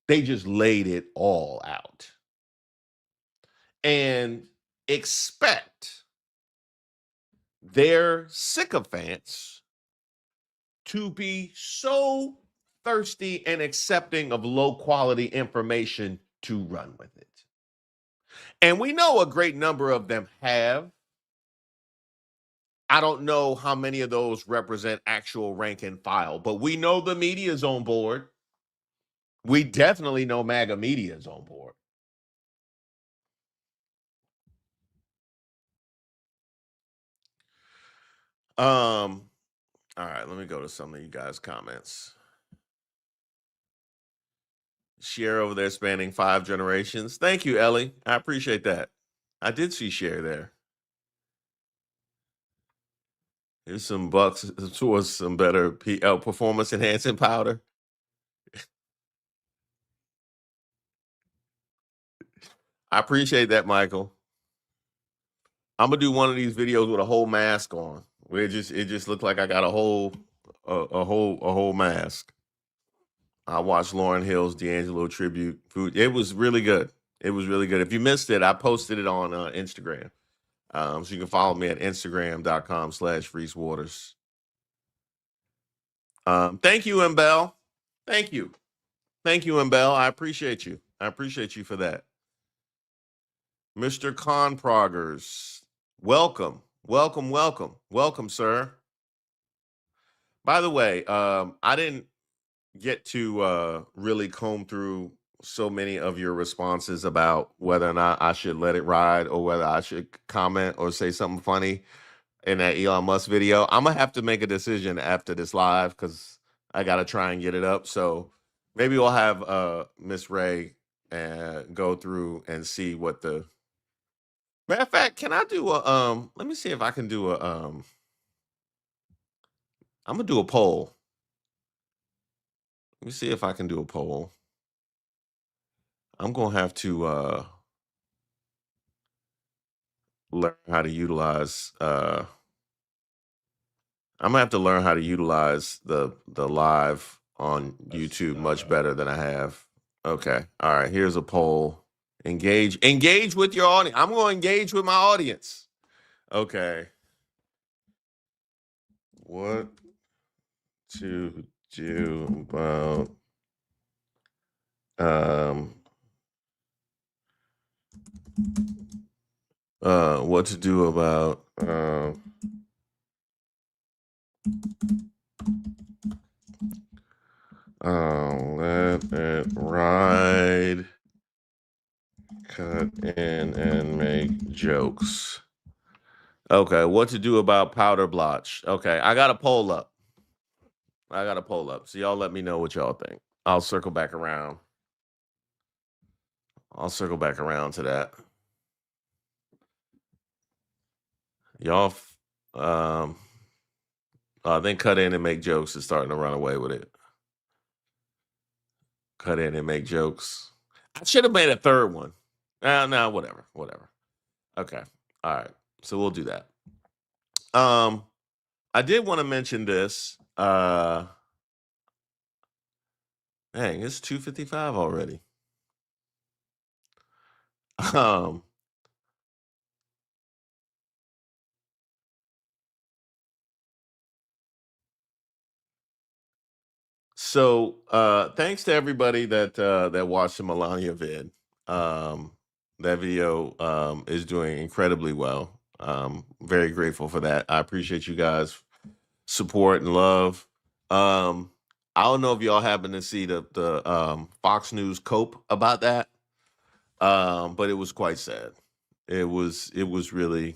[SPEAKER 1] They just laid it all out. And expect their sycophants to be so thirsty and accepting of low quality information to run with it. And we know a great number of them have. I don't know how many of those represent actual rank and file, but we know the media is on board. We definitely know MAGA media is on board. All right, let me go to some of you guys' comments. Share over there spanning 5 generations. Thank you, Ellie. I appreciate that. I did see Share there. Here's some bucks towards some better performance enhancing powder. I appreciate that, Michael. I'm gonna do one of these videos with a whole mask on, where it just looked like I got a whole mask. I watched Lauryn Hill's D'Angelo tribute. It was really good. It was really good. If you missed it, I posted it on Instagram. So you can follow me at instagram.com/Reese Waters. Thank you, Mbell. Thank you. Thank you, Mbell. I appreciate you. I appreciate you for that. Mr. Conproggers, welcome, welcome, welcome, welcome, sir. By the way, I didn't get to really comb through so many of your responses about whether or not I should let it ride or whether I should comment or say something funny in that Elon Musk video. I'm gonna have to make a decision after this live because I gotta try and get it up. So maybe we'll have Miss Ray go through and see what the matter of fact. Can I do a let me see if I can do a I'm gonna do a poll. Let me see if I can do a poll. I'm gonna have to learn how to utilize I'm gonna have to learn how to utilize the live on YouTube much better than I have. Okay. All right. Here's a poll. Engage with your audience. I'm gonna engage with my audience. Okay. What to do about what to do about let it ride, cut in and make jokes. Okay, what to do about powder blotch? Okay, I got a poll up. So y'all let me know what y'all think. I'll circle back around. To that. Y'all Then cut in and make jokes is starting to run away with it. Cut in and make jokes. I should have made a third one. No, whatever. Okay. All right. So we'll do that. I did want to mention this. Dang, it's 2:55 already. Um, so thanks to everybody that watched the Melania vid. That video is doing incredibly well. Very grateful for that. I appreciate you guys' support and love. I don't know if y'all happen to see the Fox News cope about that. But it was quite sad. It was really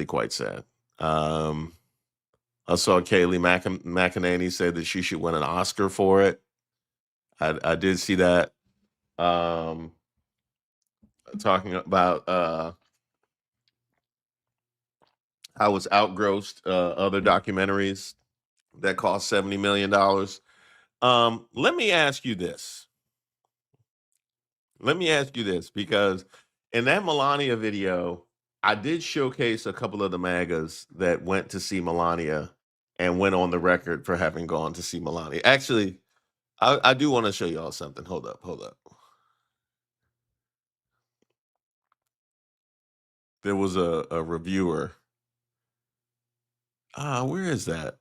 [SPEAKER 1] quite sad. I saw Kaylee McEnany say that she should win an Oscar for it. I did see that. Talking about how it's outgrossed other documentaries that cost $70 million. Let me ask you this. Because in that Melania video, I did showcase a couple of the MAGAs that went to see Melania and went on the record for having gone to see Melania. Actually, I do want to show y'all something. Hold up. There was a reviewer. Where is that?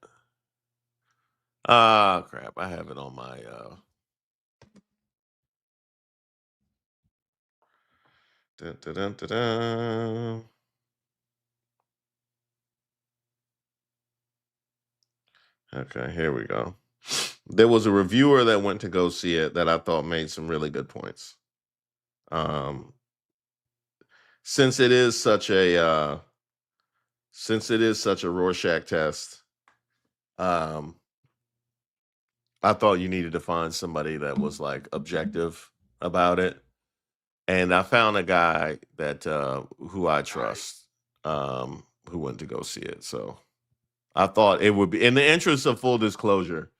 [SPEAKER 1] Crap. I have it on my dun, dun, dun, dun, dun. Okay, here we go. There was a reviewer that went to go see it that I thought made some really good points. Since it is such a Rorschach test, I thought you needed to find somebody that was like objective about it. And I found a guy that who I trust, who went to go see it. So I thought it would be, in the interest of full disclosure,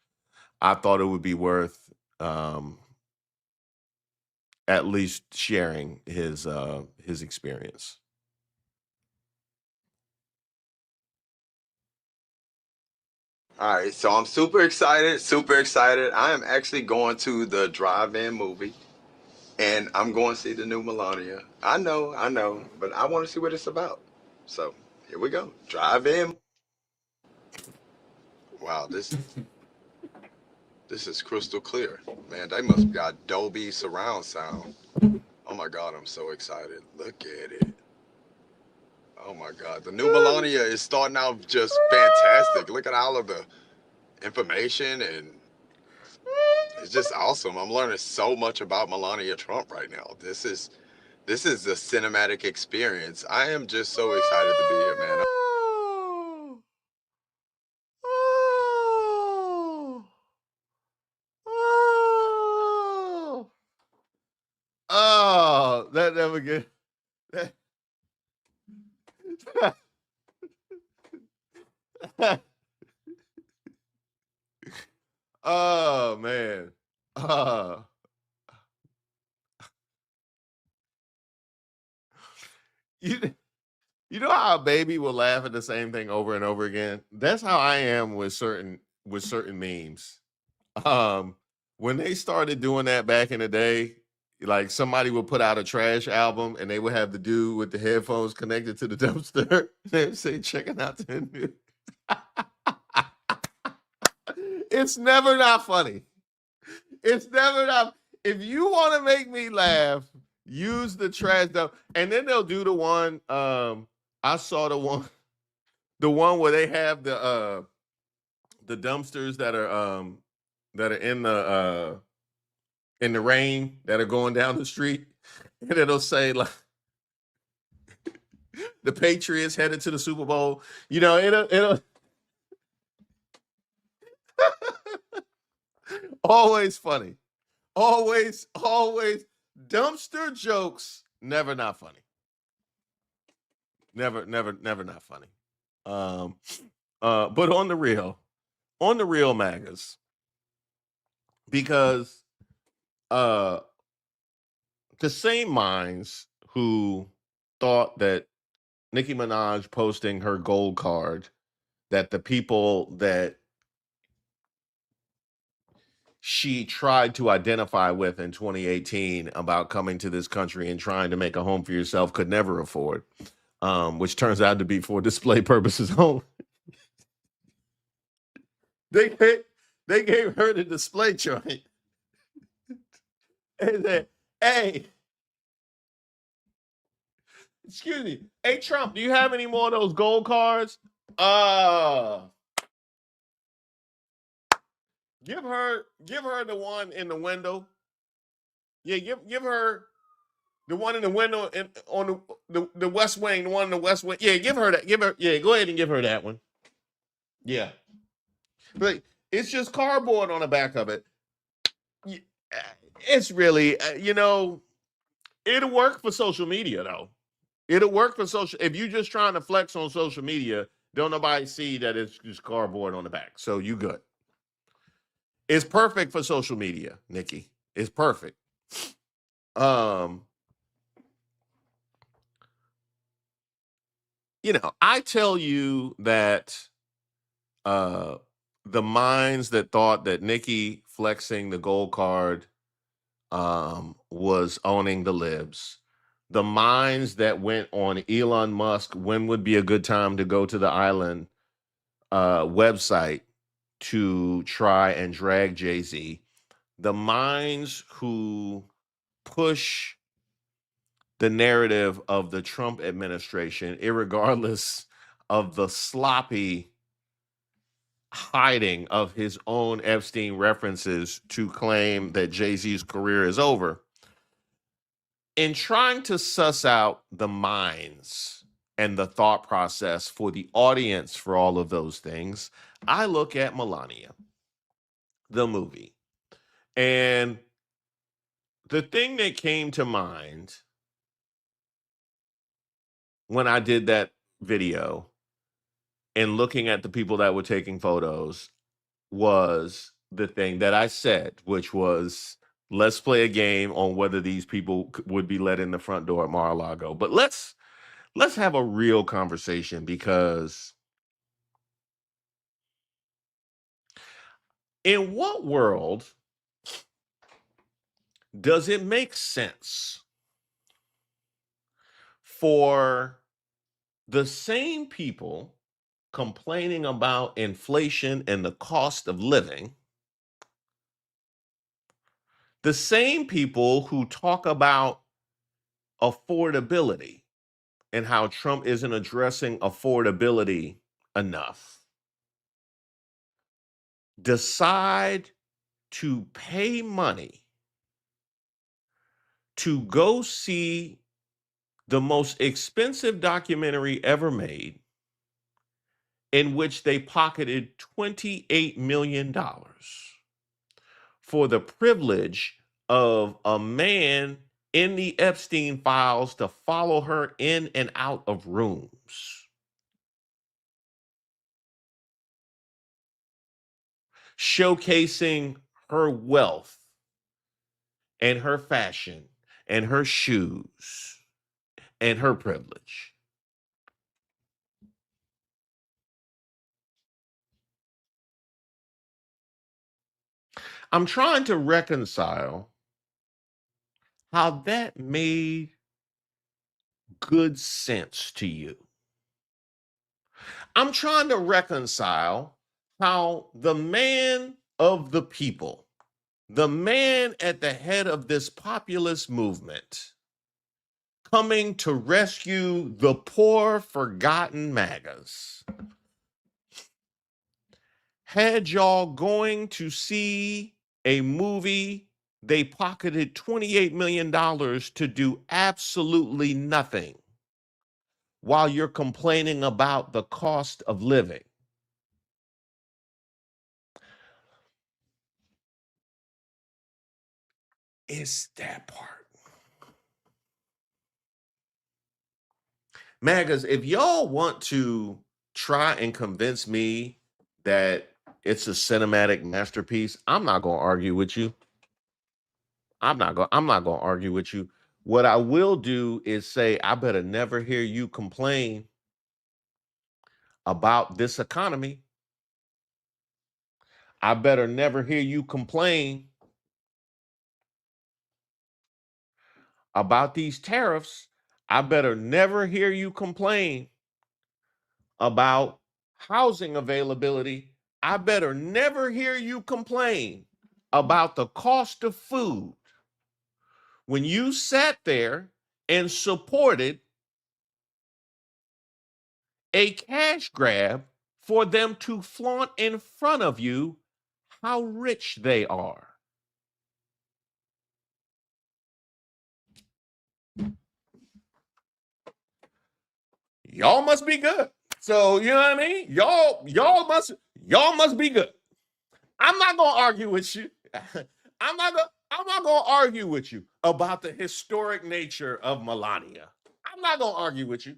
[SPEAKER 1] I thought it would be worth at least sharing his experience.
[SPEAKER 3] All right, so I'm super excited. I am actually going to the drive-in movie, and I'm going to see the new Melania. I know, but I want to see what it's about. So here we go, drive-in. Wow, this is crystal clear, man. They must have got Dolby surround sound. Oh my God, I'm so excited. Look at it. Oh my God, the new Melania is starting out just fantastic. Look at all of the information, and it's just awesome. I'm learning so much about Melania Trump right now. This is a cinematic experience. I am just so excited to be here, man.
[SPEAKER 1] That never get. Oh man. You you know how a baby will laugh at the same thing over and over again? That's how I am with certain memes. When they started doing that back in the day, like somebody would put out a trash album and they would have the dude with the headphones connected to the dumpster. They would say, checking out the new. It's never not funny. It's never not. If you want to make me laugh, use the trash dump. And then they'll do the one. I saw the one where they have the dumpsters that are in the rain that are going down the street, and it'll say like the Patriots headed to the Super Bowl. You know, it'll always funny. Always dumpster jokes, never not funny. Never not funny. But on the real magas, because uh the same minds who thought that Nicki Minaj posting her gold card, that the people that she tried to identify with in 2018 about coming to this country and trying to make a home for yourself could never afford, which turns out to be for display purposes only. They they gave her the display joint and said, "Hey, excuse me, hey Trump, do you have any more of those gold cards? Uh, give her the one in the window. Yeah, give her the one in the window and on the West Wing, the one in the West Wing. Yeah, give her that. Give her. Yeah, go ahead and give her that one. Yeah, but it's just cardboard on the back of it. Y- It's really, it'll work for social media though. It'll work for social. If you're just trying to flex on social media, don't nobody see that it's just cardboard on the back. So you good. It's perfect for social media, Nikki. It's perfect. Um, I tell you that uh the minds that thought that Nikki flexing the gold card was owning the libs. The minds that went on Elon Musk, when would be a good time to go to the island website to try and drag Jay-Z. The minds who push the narrative of the Trump administration, irregardless of the sloppy hiding of his own Epstein references to claim that Jay-Z's career is over. In trying to suss out the minds and the thought process for the audience for all of those things, I look at Melania, the movie. And the thing that came to mind when I did that video and looking at the people that were taking photos was the thing that I said, which was, let's play a game on whether these people would be let in the front door at Mar-a-Lago. But let's have a real conversation, because in what world does it make sense for the same people complaining about inflation and the cost of living, the same people who talk about affordability and how Trump isn't addressing affordability enough, decide to pay money to go see the most expensive documentary ever made, in which they pocketed $28 million for the privilege of a man in the Epstein files to follow her in and out of rooms, showcasing her wealth and her fashion and her shoes and her privilege. I'm trying to reconcile how that made good sense to you. I'm trying to reconcile how the man of the people, the man at the head of this populist movement, coming to rescue the poor, forgotten MAGAs, had y'all going to see a movie they pocketed $28 million to do absolutely nothing while you're complaining about the cost of living. It's that part. MAGAs, if y'all want to try and convince me that it's a cinematic masterpiece, I'm not going to argue with you. I'm not going to argue with you. What I will do is say I better never hear you complain about this economy. I better never hear you complain about these tariffs. I better never hear you complain about housing availability. I better never hear you complain about the cost of food when you sat there and supported a cash grab for them to flaunt in front of you how rich they are. Y'all must be good. So, you know what I mean? Y'all must be good. I'm not going to argue with you. I'm not going to argue with you about the historic nature of Melania. I'm not going to argue with you.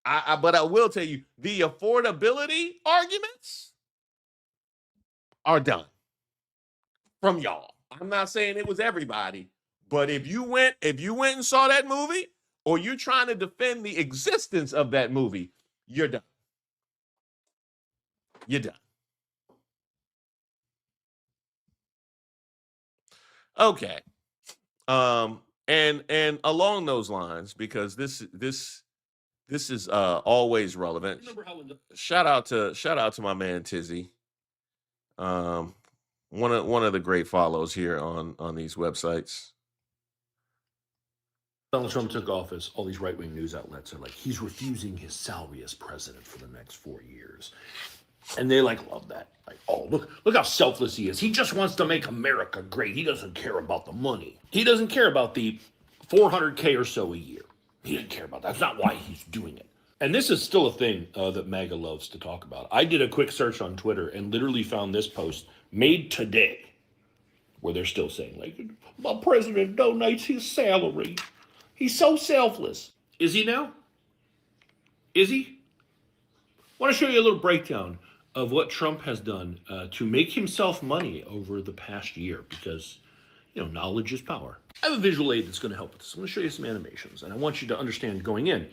[SPEAKER 1] But I will tell you, the affordability arguments are done from y'all. I'm not saying it was everybody, but if you went and saw that movie, or you're trying to defend the existence of that movie, you're done. You're done. Okay. And along those lines, because this is always relevant. Shout out to my man Tizzy. One of the great follows here on these websites.
[SPEAKER 4] Donald Trump took office, all these right-wing news outlets are like, he's refusing his salary as president for the next 4 years. And they love that. Like, oh, look how selfless he is. He just wants to make America great. He doesn't care about the money. He doesn't care about the $400K or so a year. He doesn't care about that. That's not why he's doing it. And this is still a thing that MAGA loves to talk about. I did a quick search on Twitter and literally found this post made today where they're still saying, my president donates his salary. He's so selfless. Is he now? Is he? I want to show you a little breakdown of what Trump has done to make himself money over the past year because, knowledge is power. I have a visual aid that's going to help with this. I'm going to show you some animations, and I want you to understand going in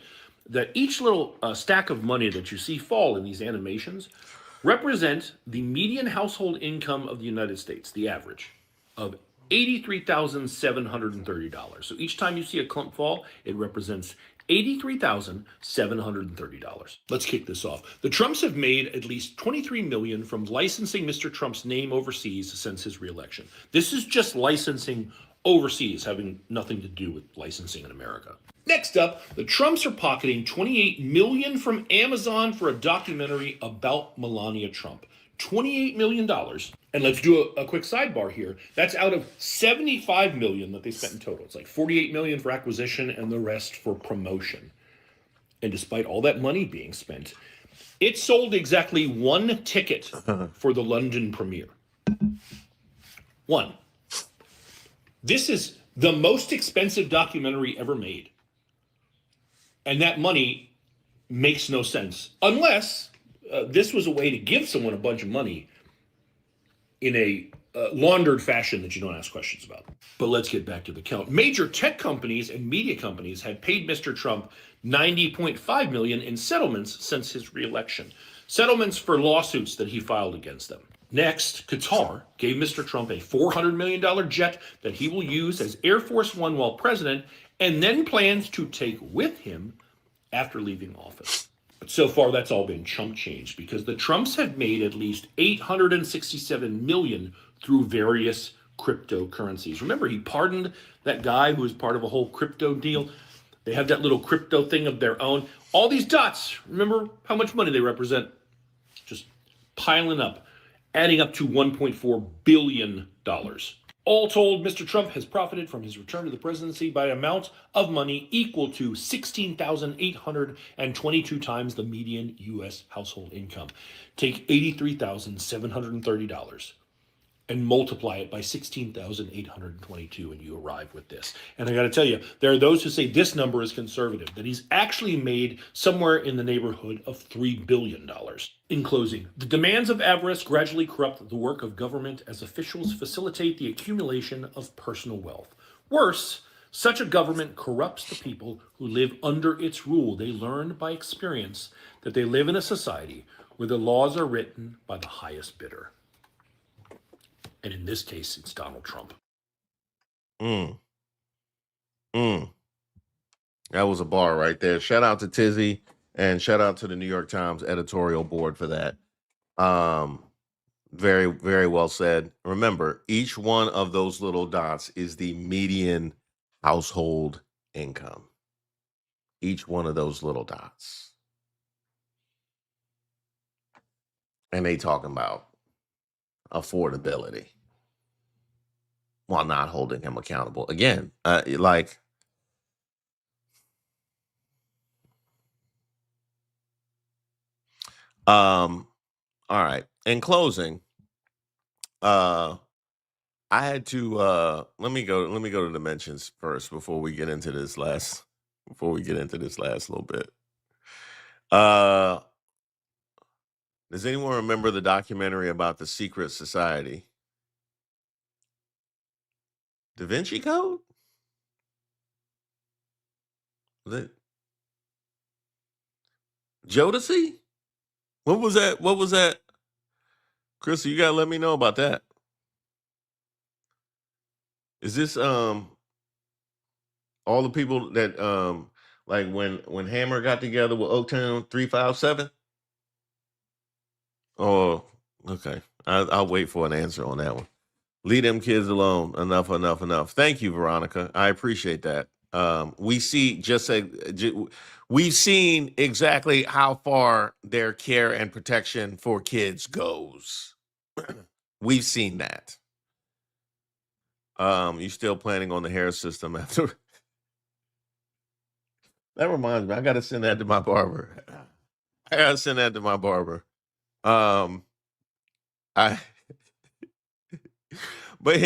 [SPEAKER 4] that each little stack of money that you see fall in these animations represent the median household income of the United States, the average, of $83,730. So each time you see a clump fall, it represents $83,730. Let's kick this off. The Trumps have made at least $23 million from licensing Mr. Trump's name overseas since his reelection. This is just licensing overseas, having nothing to do with licensing in America. Next up, the Trumps are pocketing $28 million from Amazon for a documentary about Melania Trump. $28 million. And let's do a quick sidebar here. That's out of $75 million that they spent in total. It's like $48 million for acquisition and the rest for promotion. And despite all that money being spent, it sold exactly one ticket for the London premiere. One. This is the most expensive documentary ever made. And that money makes no sense unless this was a way to give someone a bunch of money in a laundered fashion that you don't ask questions about. But let's get back to the count. Major tech companies and media companies had paid Mr. Trump $90.5 million in settlements since his reelection. Settlements for lawsuits that he filed against them. Next, Qatar gave Mr. Trump a $400 million jet that he will use as Air Force One while president, and then plans to take with him after leaving office. But so far, that's all been chump change because the Trumps have made at least $867 million through various cryptocurrencies. Remember, he pardoned that guy who was part of a whole crypto deal. They have that little crypto thing of their own. All these dots, remember how much money they represent? Just piling up, adding up to $1.4 billion. All told, Mr. Trump has profited from his return to the presidency by an amount of money equal to 16,822 times the median U.S. household income. Take $83,730. and multiply it by 16,822, and you arrive with this. And I got to tell you, there are those who say this number is conservative, that he's actually made somewhere in the neighborhood of $3 billion. In closing, the demands of avarice gradually corrupt the work of government as officials facilitate the accumulation of personal wealth. Worse, such a government corrupts the people who live under its rule. They learn by experience that they live in a society where the laws are written by the highest bidder. And in this case, it's Donald Trump.
[SPEAKER 1] Mm. That was a bar right there. Shout out to Tizzy and shout out to the New York Times editorial board for that. Very, very well said. Remember, each one of those little dots is the median household income. Each one of those little dots. And they talking about affordability while not holding him accountable. Again, all right. In closing, I had to let me go to the mentions first before we get into this last little bit. Does anyone remember the documentary about the secret society? Da Vinci Code? Was it Jodeci? What was that? Chris, you gotta let me know about that. Is this all the people that like when Hammer got together with Oaktown 357? Oh, okay. I'll wait for an answer on that one. Leave them kids alone. Enough. Thank you, Veronica. I appreciate that. We've seen exactly how far their care and protection for kids goes. We've seen that. You still planning on the hair system after? That reminds me, I gotta send that to my barber. I but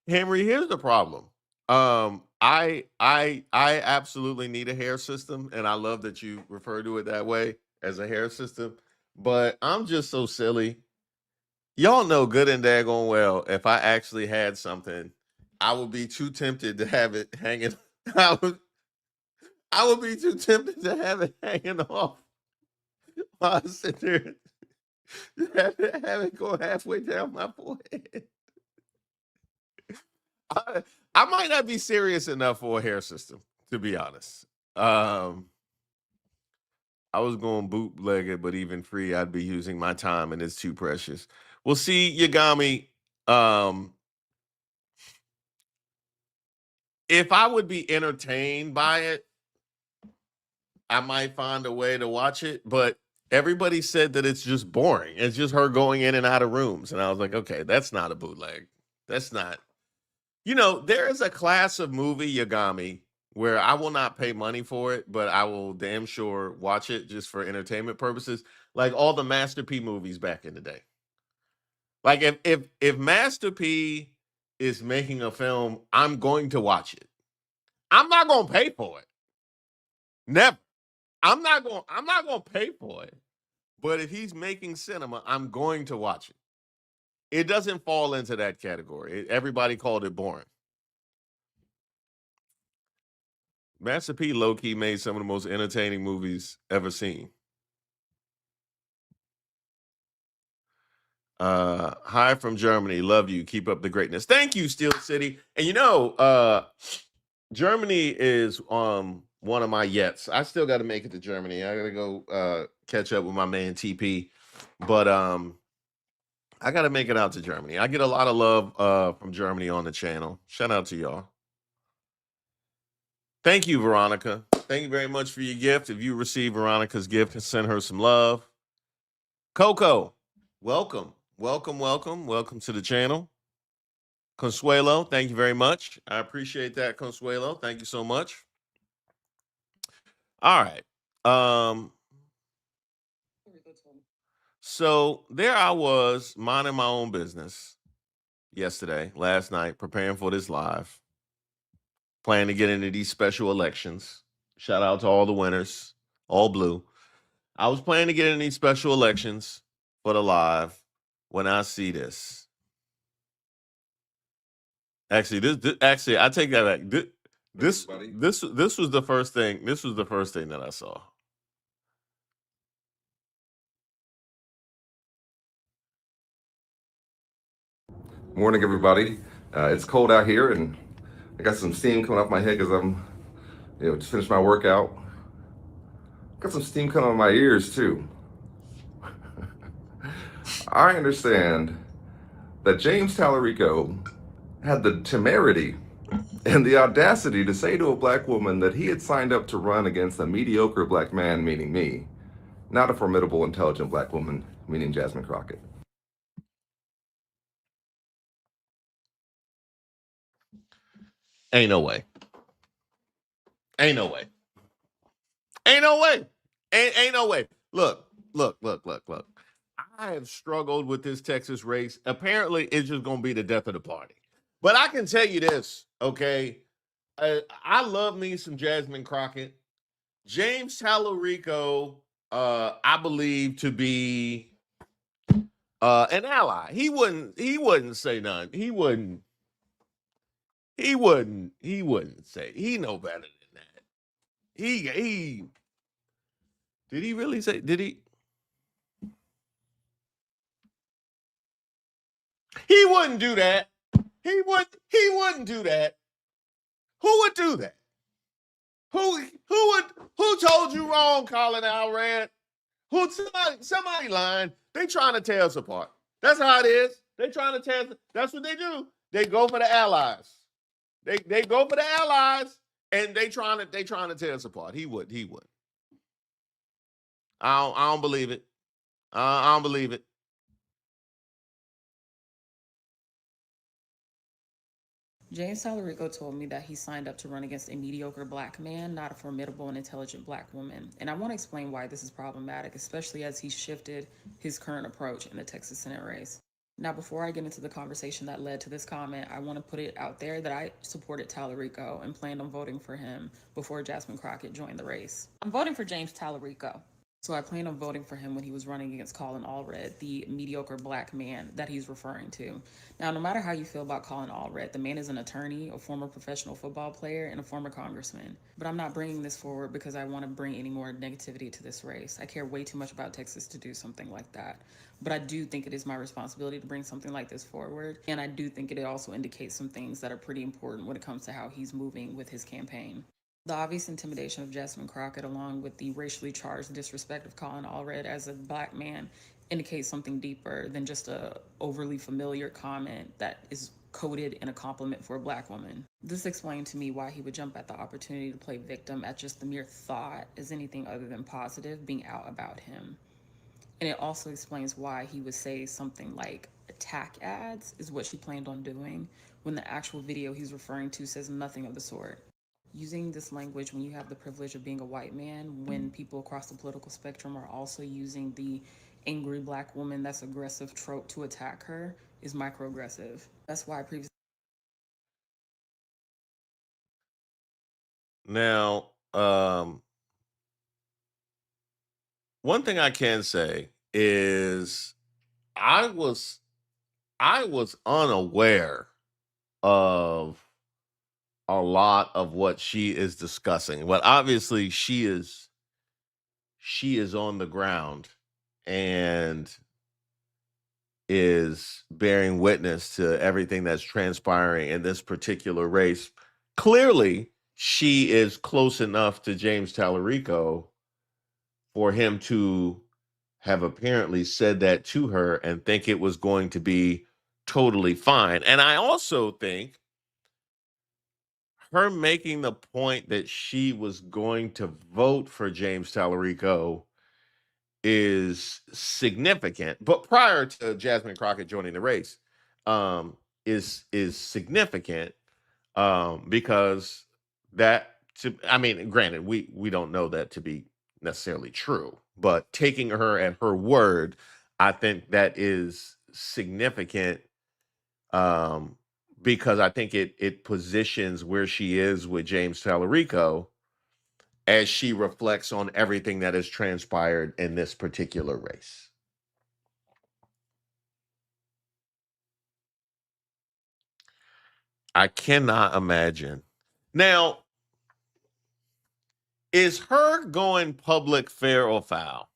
[SPEAKER 1] Henry, here's the problem. I absolutely need a hair system, and I love that you refer to it that way as a hair system. But I'm just so silly. Y'all know good and daggone well if I actually had something, I would be too tempted to have it hanging. I would be too tempted to have it hanging off while I sit there and have it go halfway down my forehead. I might not be serious enough for a hair system, to be honest. I was going bootleg it, but even free, I'd be using my time, and it's too precious. Well, see, Yagami, if I would be entertained by it, I might find a way to watch it. But everybody said that it's just boring. It's just her going in and out of rooms, and I was like, okay, that's not a bootleg. That's not. There is a class of movie, Yagami, where I will not pay money for it, but I will damn sure watch it just for entertainment purposes. Like all the Master P movies back in the day. Like if Master P is making a film, I'm going to watch it. I'm not going to pay for it. Never. I'm not going to pay for it. But if he's making cinema, I'm going to watch it. It doesn't fall into that category. Everybody called it boring. Master P low-key made some of the most entertaining movies ever seen. Hi from Germany. Love you. Keep up the greatness. Thank you, Steel City. And Germany is one of my yets. I still got to make it to Germany. I got to go catch up with my man TP. But I got to make it out to Germany. I get a lot of love from Germany on the channel. Shout out to y'all. Thank you, Veronica. Thank you very much for your gift. If you receive Veronica's gift, send her some love. Coco, welcome to the channel. Consuelo, thank you very much. I appreciate that, Consuelo. Thank you so much. All right. So there I was minding my own business last night, preparing for this live, planning to get into these special elections. Shout out to all the winners, all blue. I was planning to get in these special elections for the live when I see this. Actually, actually I take that back. This was the first thing. This was the first thing that I saw.
[SPEAKER 5] Morning, everybody. It's cold out here, and I got some steam coming off my head because I'm, just finished my workout. Got some steam coming on my ears too. I understand that James Talarico had the temerity and the audacity to say to a black woman that he had signed up to run against a mediocre black man, meaning me, not a formidable, intelligent black woman, meaning Jasmine Crockett.
[SPEAKER 1] Ain't no way. Ain't no way. Ain't no way. Ain't no way. Look. I have struggled with this Texas race. Apparently, it's just going to be the death of the party. But I can tell you this, okay? I love me some Jasmine Crockett. James Talarico, I believe to be an ally. He wouldn't say none. He wouldn't say. He know better than that. He did he really say? Did he? He wouldn't do that. He wouldn't do that. Who would do that? Who told you wrong, Colin Alred? Somebody lying. They trying to tear us apart. That's how it is. They trying to tear us. That's what they do. They go for the allies. They go for the allies, and they trying to tear us apart. He would. I don't believe it. I don't believe it.
[SPEAKER 6] James Talarico told me that he signed up to run against a mediocre black man, not a formidable and intelligent black woman. And I want to explain why this is problematic, especially as he shifted his current approach in the Texas Senate race. Now, before I get into the conversation that led to this comment, I want to put it out there that I supported Talarico and planned on voting for him before Jasmine Crockett joined the race. I'm voting for James Talarico. So I plan on voting for him when he was running against Colin Allred, the mediocre black man that he's referring to. Now, no matter how you feel about Colin Allred, the man is an attorney, a former professional football player, and a former congressman. But I'm not bringing this forward because I want to bring any more negativity to this race. I care way too much about Texas to do something like that. But I do think it is my responsibility to bring something like this forward. And I do think it also indicates some things that are pretty important when it comes to how he's moving with his campaign. The obvious intimidation of Jasmine Crockett, along with the racially charged disrespect of Colin Allred as a black man, indicates something deeper than just a overly familiar comment that is coded in a compliment for a black woman. This explained to me why he would jump at the opportunity to play victim at just the mere thought as anything other than positive being out about him. And it also explains why he would say something like attack ads is what she planned on doing when the actual video he's referring to says nothing of the sort. Using this language when you have the privilege of being a white man, when people across the political spectrum are also using the angry black woman that's aggressive trope to attack her, is microaggressive. That's why I previously.
[SPEAKER 1] Now, one thing I can say is I was unaware of a lot of what she is discussing. But obviously she is on the ground and is bearing witness to everything that's transpiring in this particular race. Clearly, she is close enough to James Talarico for him to have apparently said that to her and think it was going to be totally fine. And I also think her making the point that she was going to vote for James Talarico is significant. But prior to Jasmine Crockett joining the race, is significant because granted, we don't know that to be necessarily true, but taking her at her word, I think that is significant, because I think it positions where she is with James Talarico as she reflects on everything that has transpired in this particular race. I cannot imagine. Now, is her going public fair or foul?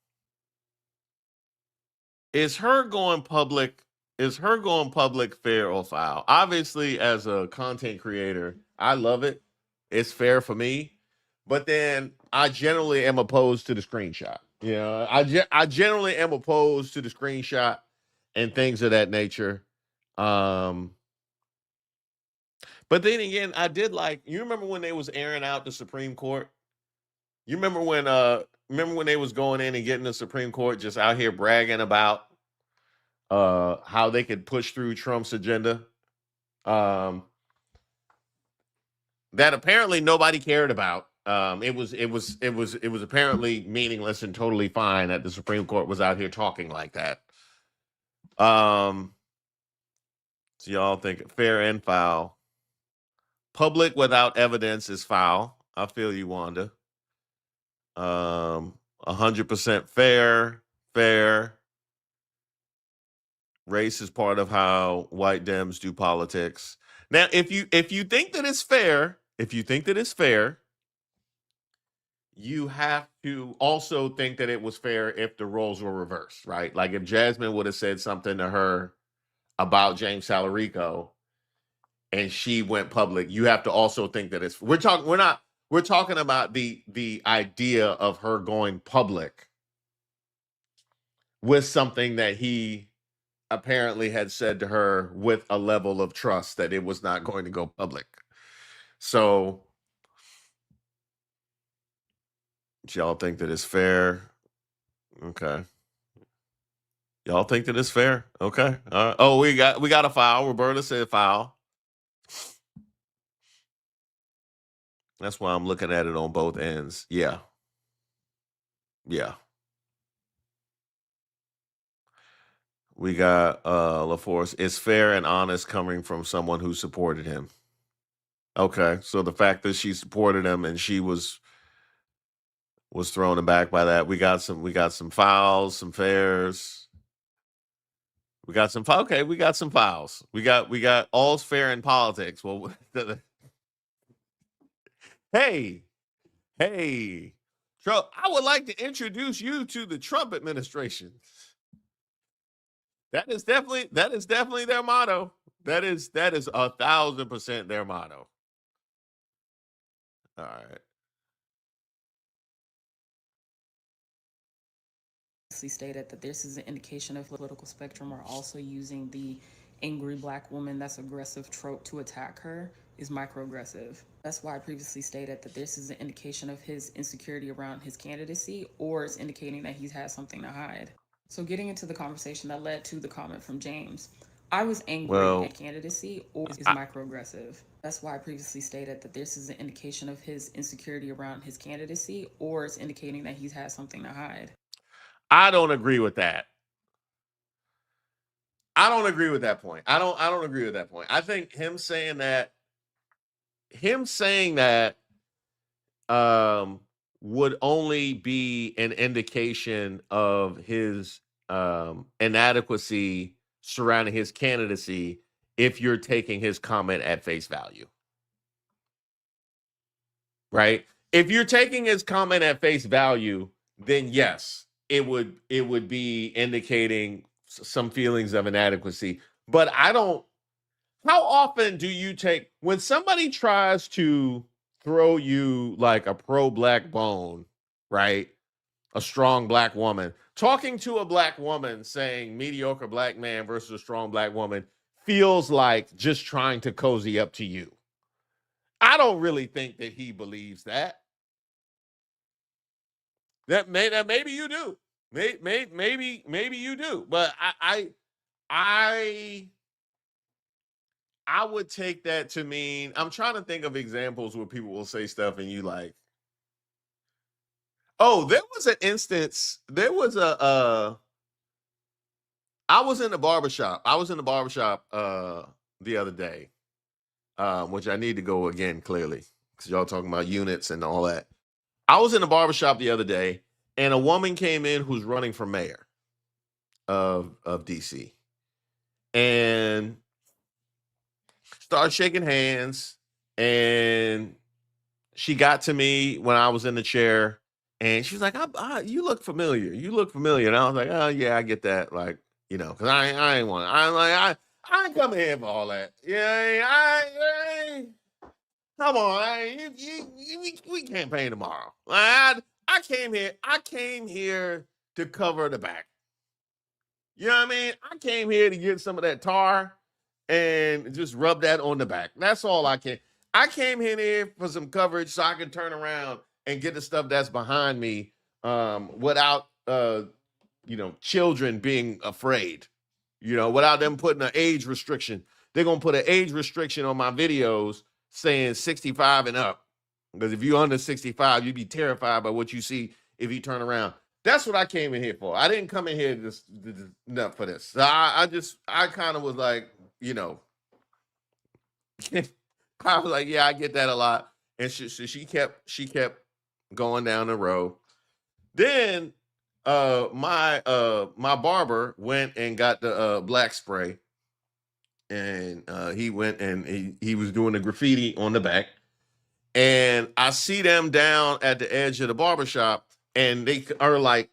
[SPEAKER 1] Is her going public fair or foul? Obviously, as a content creator, I love it. It's fair for me. But then I generally am opposed to the screenshot. You know, I generally am opposed to the screenshot and things of that nature. Um, but then again, I did like, you remember when they was airing out the Supreme Court? You remember when they was going in and getting the Supreme Court just out here bragging about how they could push through Trump's agenda, um, that apparently nobody cared about. It was apparently meaningless and totally fine that the Supreme Court was out here talking like that. So y'all think fair and foul. Public without evidence is foul. I feel you, Wanda. 100% fair. Race is part of how white Dems do politics. Now, if you think that it's fair, you have to also think that it was fair if the roles were reversed, right? Like if Jasmine would have said something to her about James Talarico and she went public, you have to also think that we're talking about the idea of her going public with something that he apparently had said to her with a level of trust that it was not going to go public. So, y'all think that it's fair? Okay. Y'all think that it's fair? Okay. Oh, we got a foul. Roberta said foul. That's why I'm looking at it on both ends. Yeah. We got LaForce. It's fair and honest coming from someone who supported him. Okay. So the fact that she supported him and she was thrown aback by that. We got some fouls, some fairs. We got some okay, we got some fouls. We got all's fair in politics. Well, hey, Trump, I would like to introduce you to the Trump administration. That is definitely their motto. That is 1,000% their motto. All right.
[SPEAKER 6] Stated that this is an indication of political spectrum are also using the angry black woman that's aggressive trope to attack her is microaggressive. That's why I previously stated that this is an indication of his insecurity around his candidacy, or it's indicating that he's had something to hide. So getting into the conversation that led to the comment from James, I was angry at candidacy, or is microaggressive. That's why I previously stated that this is an indication of his insecurity around his candidacy, or it's indicating that he's had something to hide.
[SPEAKER 1] I don't agree with that. I don't agree with that point. I don't agree with that point. I think him saying that would only be an indication of his inadequacy surrounding his candidacy if you're taking his comment at face value. Right? If you're taking his comment at face value, then yes, it would be indicating some feelings of inadequacy. But how often do you take when somebody tries to throw you like a pro-black bone, right? A strong black woman, talking to a black woman saying mediocre black man versus a strong black woman feels like just trying to cozy up to you. I don't really think that he believes that. That maybe you do. Maybe you do. But I would take that to mean, I'm trying to think of examples where people will say stuff and you like, oh, there was an instance, there was a I was in the barbershop. The other day, which I need to go again, clearly, because y'all talking about units and all that. I was in the barbershop the other day, and a woman came in who's running for mayor of DC, and started shaking hands, and she got to me when I was in the chair, and she's like, "You look familiar. You look familiar." And I was like, "Oh yeah, I get that." Like, because I ain't want. I'm like, I ain't coming here for all that. Yeah, I ain't. Come on, we campaign tomorrow. I came here. I came here to cover the back. You know what I mean? I came here to get some of that tar and just rub that on the back. That's all I can. I came here for some coverage so I can turn around and get the stuff that's behind me without children being afraid. Without them putting an age restriction. They're gonna put an age restriction on my videos saying 65 and up. Because if you're under 65, you'd be terrified by what you see if you turn around. That's what I came in here for. I didn't come in here just not for this. So I kind of was like, I was like, yeah, I get that a lot. And she kept going down the road. Then my barber went and got the black spray, and he went and he was doing the graffiti on the back. And I see them down at the edge of the barbershop, and they are like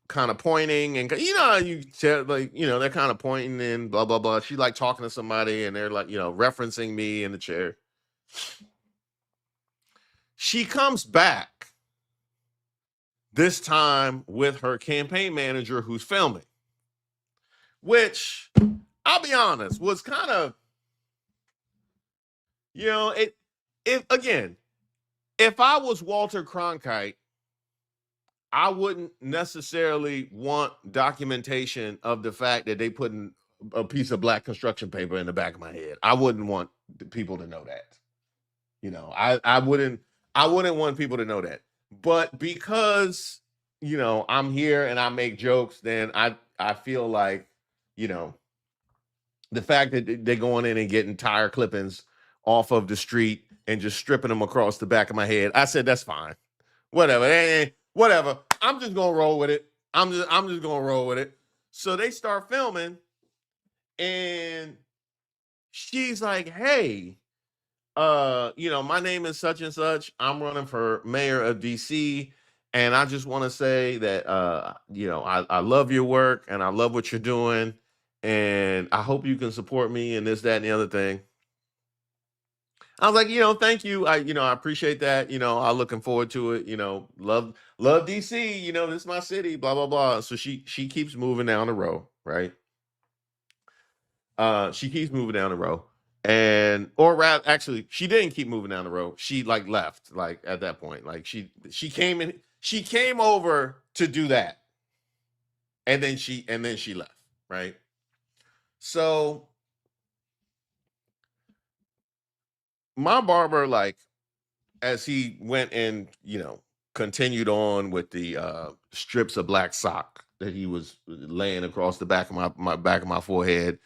[SPEAKER 1] kind of pointing, and you tell, like, they're kind of pointing and blah blah blah. She like talking to somebody, and they're like, referencing me in the chair. She comes back this time with her campaign manager who's filming, which I'll be honest was kind of, if I was Walter Cronkite, I wouldn't necessarily want documentation of the fact that they put a piece of black construction paper in the back of my head. I wouldn't want people to know that. I wouldn't want people to know that. But because, I'm here and I make jokes, then I feel like, the fact that they're going in and getting tire clippings off of the street and just stripping them across the back of my head, I said, that's fine. Whatever. Whatever. I'm just gonna roll with it. I'm just gonna roll with it. So they start filming, and she's like, "Hey, my name is such and such. I'm running for mayor of DC, and I just want to say that I love your work and I love what you're doing, and I hope you can support me in this, that, and the other thing." I was like, thank you. I appreciate that. I'm looking forward to it. Love DC. This is my city. Blah blah blah. So she keeps moving down the row, right? She keeps moving down the row, actually, she didn't keep moving down the row. She like left, like at that point, like she came in. She came over to do that, and then she left, right? So my barber, like, as he went and continued on with the strips of black sock that he was laying across the back of my back of my forehead,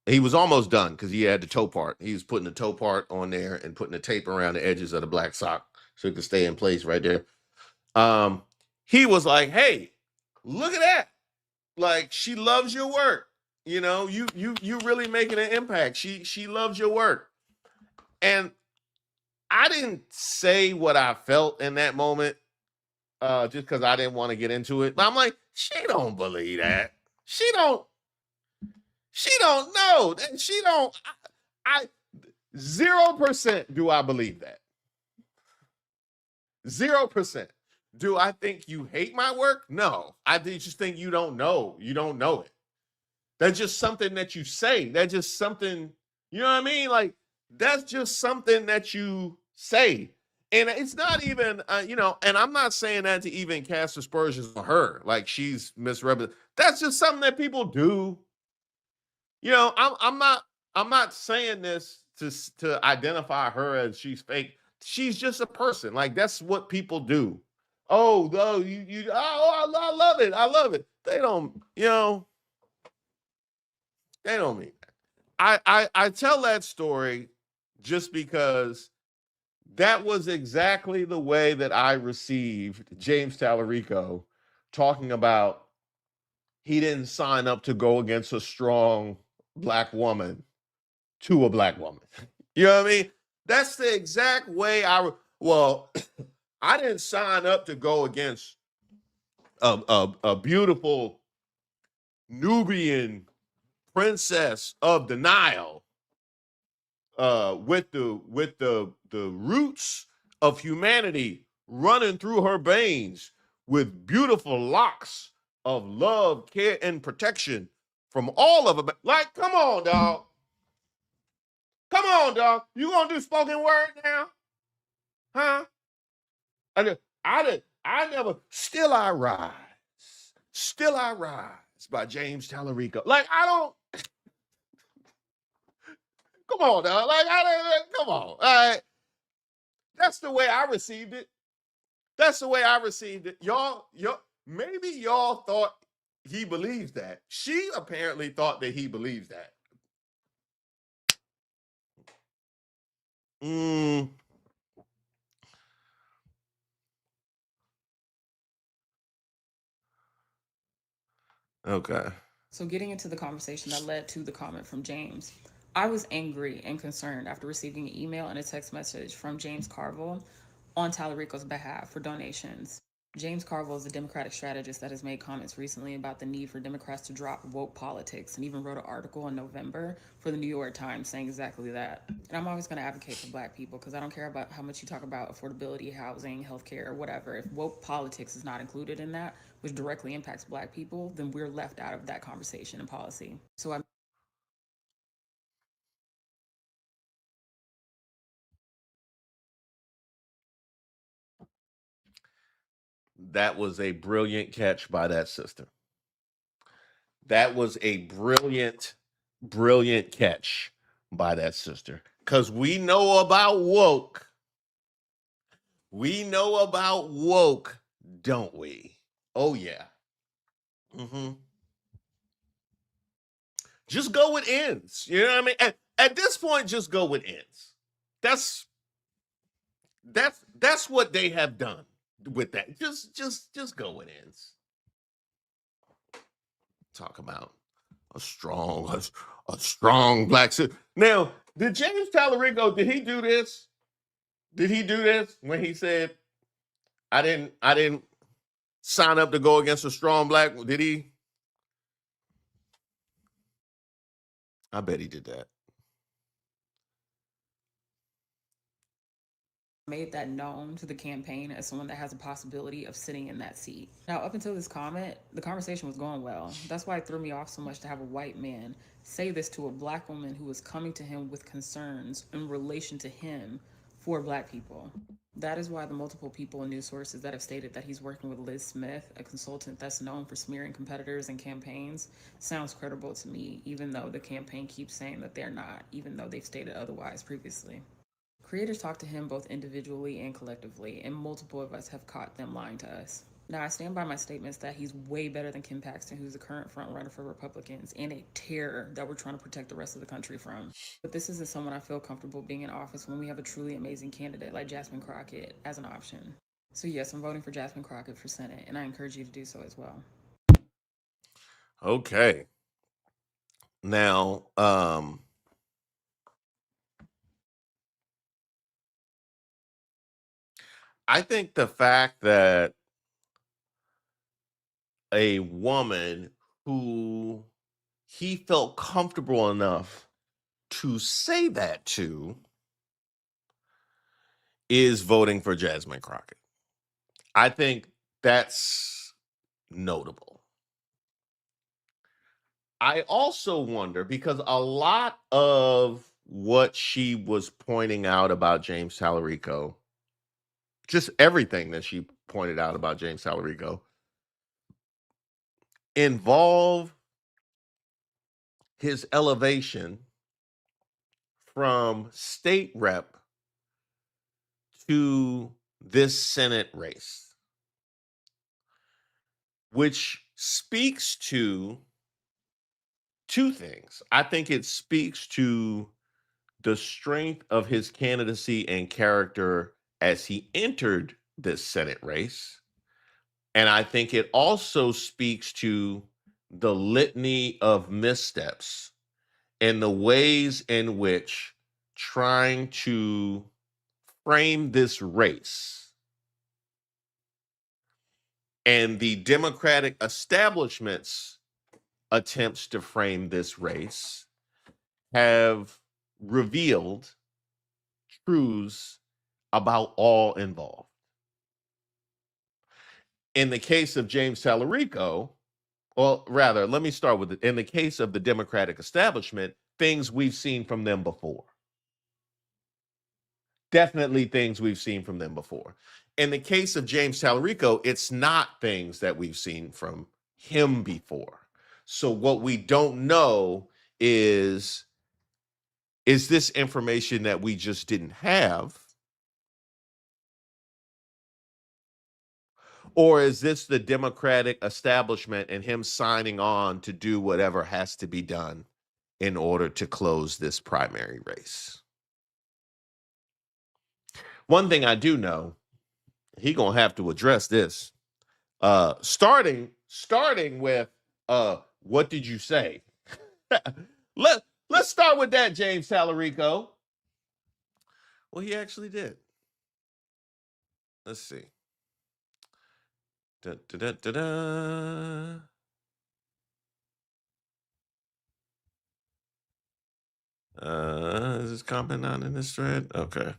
[SPEAKER 1] he was almost done because he had the toe part. He was putting the toe part on there and putting the tape around the edges of the black sock so it could stay in place right there. He was like, "Hey, look at that! Like, she loves your work. You really making an impact. She loves your work." And I didn't say what I felt in that moment, just because I didn't want to get into it. But I'm like, she don't believe that. She don't know. She don't. I 0% do I believe that. 0%. Do I think you hate my work? No. I just think you don't know. You don't know it. That's just something that you say. That's just something, you know what I mean? Like, that's just something that you say. And it's not even, and I'm not saying that to even cast aspersions on her, like she's misrepresented. That's just something that people do. I'm not saying this to identify her as she's fake. She's just a person. Like, that's what people do. Oh, I love it. I love it. They don't, They don't mean that. I tell that story just because that was exactly the way that I received James Talarico talking about he didn't sign up to go against a strong black woman to a black woman. You know what I mean? That's the exact way well, I didn't sign up to go against a beautiful Nubian princess of the Nile with the roots of humanity running through her veins with beautiful locks of love, care, and protection from all of them. Like, come on, dog. Come on, dog. You gonna do spoken word now? Huh? I never, Still I Rise by James Talarico. Like, I don't, come on, dog. Like, come on. All right. That's the way I received it. That's the way I received it. Maybe y'all thought he believes that. She apparently thought that he believes that. Mm, okay.
[SPEAKER 6] So, getting into the conversation that led to the comment from James, I was angry and concerned after receiving an email and a text message from James Carville on Talarico's behalf for donations. James Carville is a Democratic strategist that has made comments recently about the need for Democrats to drop woke politics and even wrote an article in November for the New York Times saying exactly that. And I'm always going to advocate for Black people because I don't care about how much you talk about affordability, housing, healthcare, or whatever. If woke politics is not included in that, which directly impacts Black people, then we're left out of that conversation and policy. So
[SPEAKER 1] That was a brilliant catch by that sister. That was a brilliant, brilliant catch by that sister. Because we know about woke. We know about woke, don't we? Oh, yeah. Mm-hmm. Just go with ends. You know what I mean? At this point, just go with ends. That's what they have done with that. Just go with ends. Talk about a strong black sister. Now, did James Talarico, did he do this? Did he do this when he said I didn't sign up to go against a strong black? Did he? I bet he did that.
[SPEAKER 6] made that known to the campaign as someone that has a possibility of sitting in that seat. Now, up until this comment, the conversation was going well. That's why it threw me off so much to have a white man say this to a Black woman who was coming to him with concerns in relation to him for Black people. That is why the multiple people and news sources that have stated that he's working with Liz Smith, a consultant that's known for smearing competitors and campaigns, sounds credible to me, even though the campaign keeps saying that they're not, even though they've stated otherwise previously. Creators talk to him both individually and collectively, and multiple of us have caught them lying to us. Now, I stand by my statements that he's way better than Kim Paxton, who's the current frontrunner for Republicans, and a terror that we're trying to protect the rest of the country from. But this isn't someone I feel comfortable being in office when we have a truly amazing candidate like Jasmine Crockett as an option. So yes, I'm voting for Jasmine Crockett for Senate, and I encourage you to do so as well.
[SPEAKER 1] Okay. Now, I think the fact that a woman who he felt comfortable enough to say that to is voting for Jasmine Crockett. I think that's notable. I also wonder because a lot of what she was pointing out about James Talarico, just everything that she pointed out about James Talarico, involve his elevation from state rep to this Senate race, which speaks to two things. I think it speaks to the strength of his candidacy and character as he entered this Senate race. And I think it also speaks to the litany of missteps and the ways in which trying to frame this race and the Democratic establishment's attempts to frame this race have revealed truths about all involved. In the case of James Talarico, well, rather, let me start with it. In the case of the Democratic establishment, things we've seen from them before. Definitely things we've seen from them before. In the case of James Talarico, it's not things that we've seen from him before. So what we don't know is this information that we just didn't have? Or is this the Democratic establishment and him signing on to do whatever has to be done in order to close this primary race? One thing I do know, he gonna have to address this. Starting with what did you say? Let's start with that, James Talarico. Well, he actually did. Let's see. Da, da, da, da, da. Is this comment not in this thread? Okay.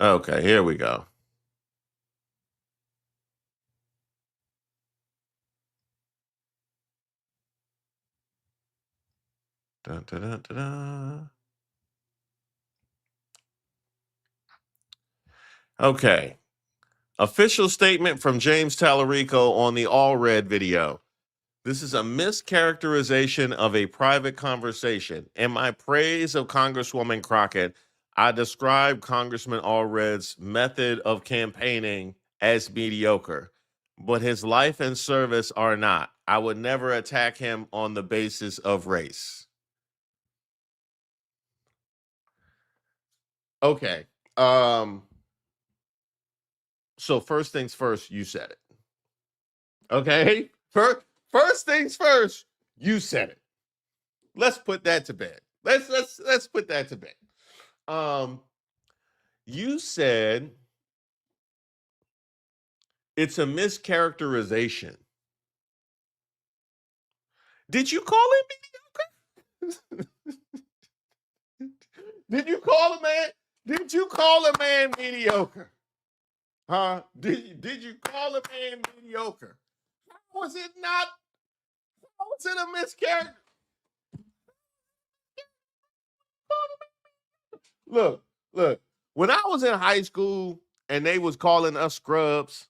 [SPEAKER 1] Okay, here we go. Da, da, da, da, da. Okay. Official statement from James Talarico on the All Red video. This is a mischaracterization of a private conversation. In my praise of Congresswoman Crockett, I described Congressman Allred's method of campaigning as mediocre, but his life and service are not. I would never attack him on the basis of race. Okay. So first things first, you said it. Okay? First things first, you said it. Let's put that to bed. Let's put that to bed. You said it's a mischaracterization. Did you call him mediocre? Did you call a man? Did you call a man mediocre? Huh? Did you call a man mediocre? How was it not? How was it a mischaracter? Look. When I was in high school and they was calling us scrubs,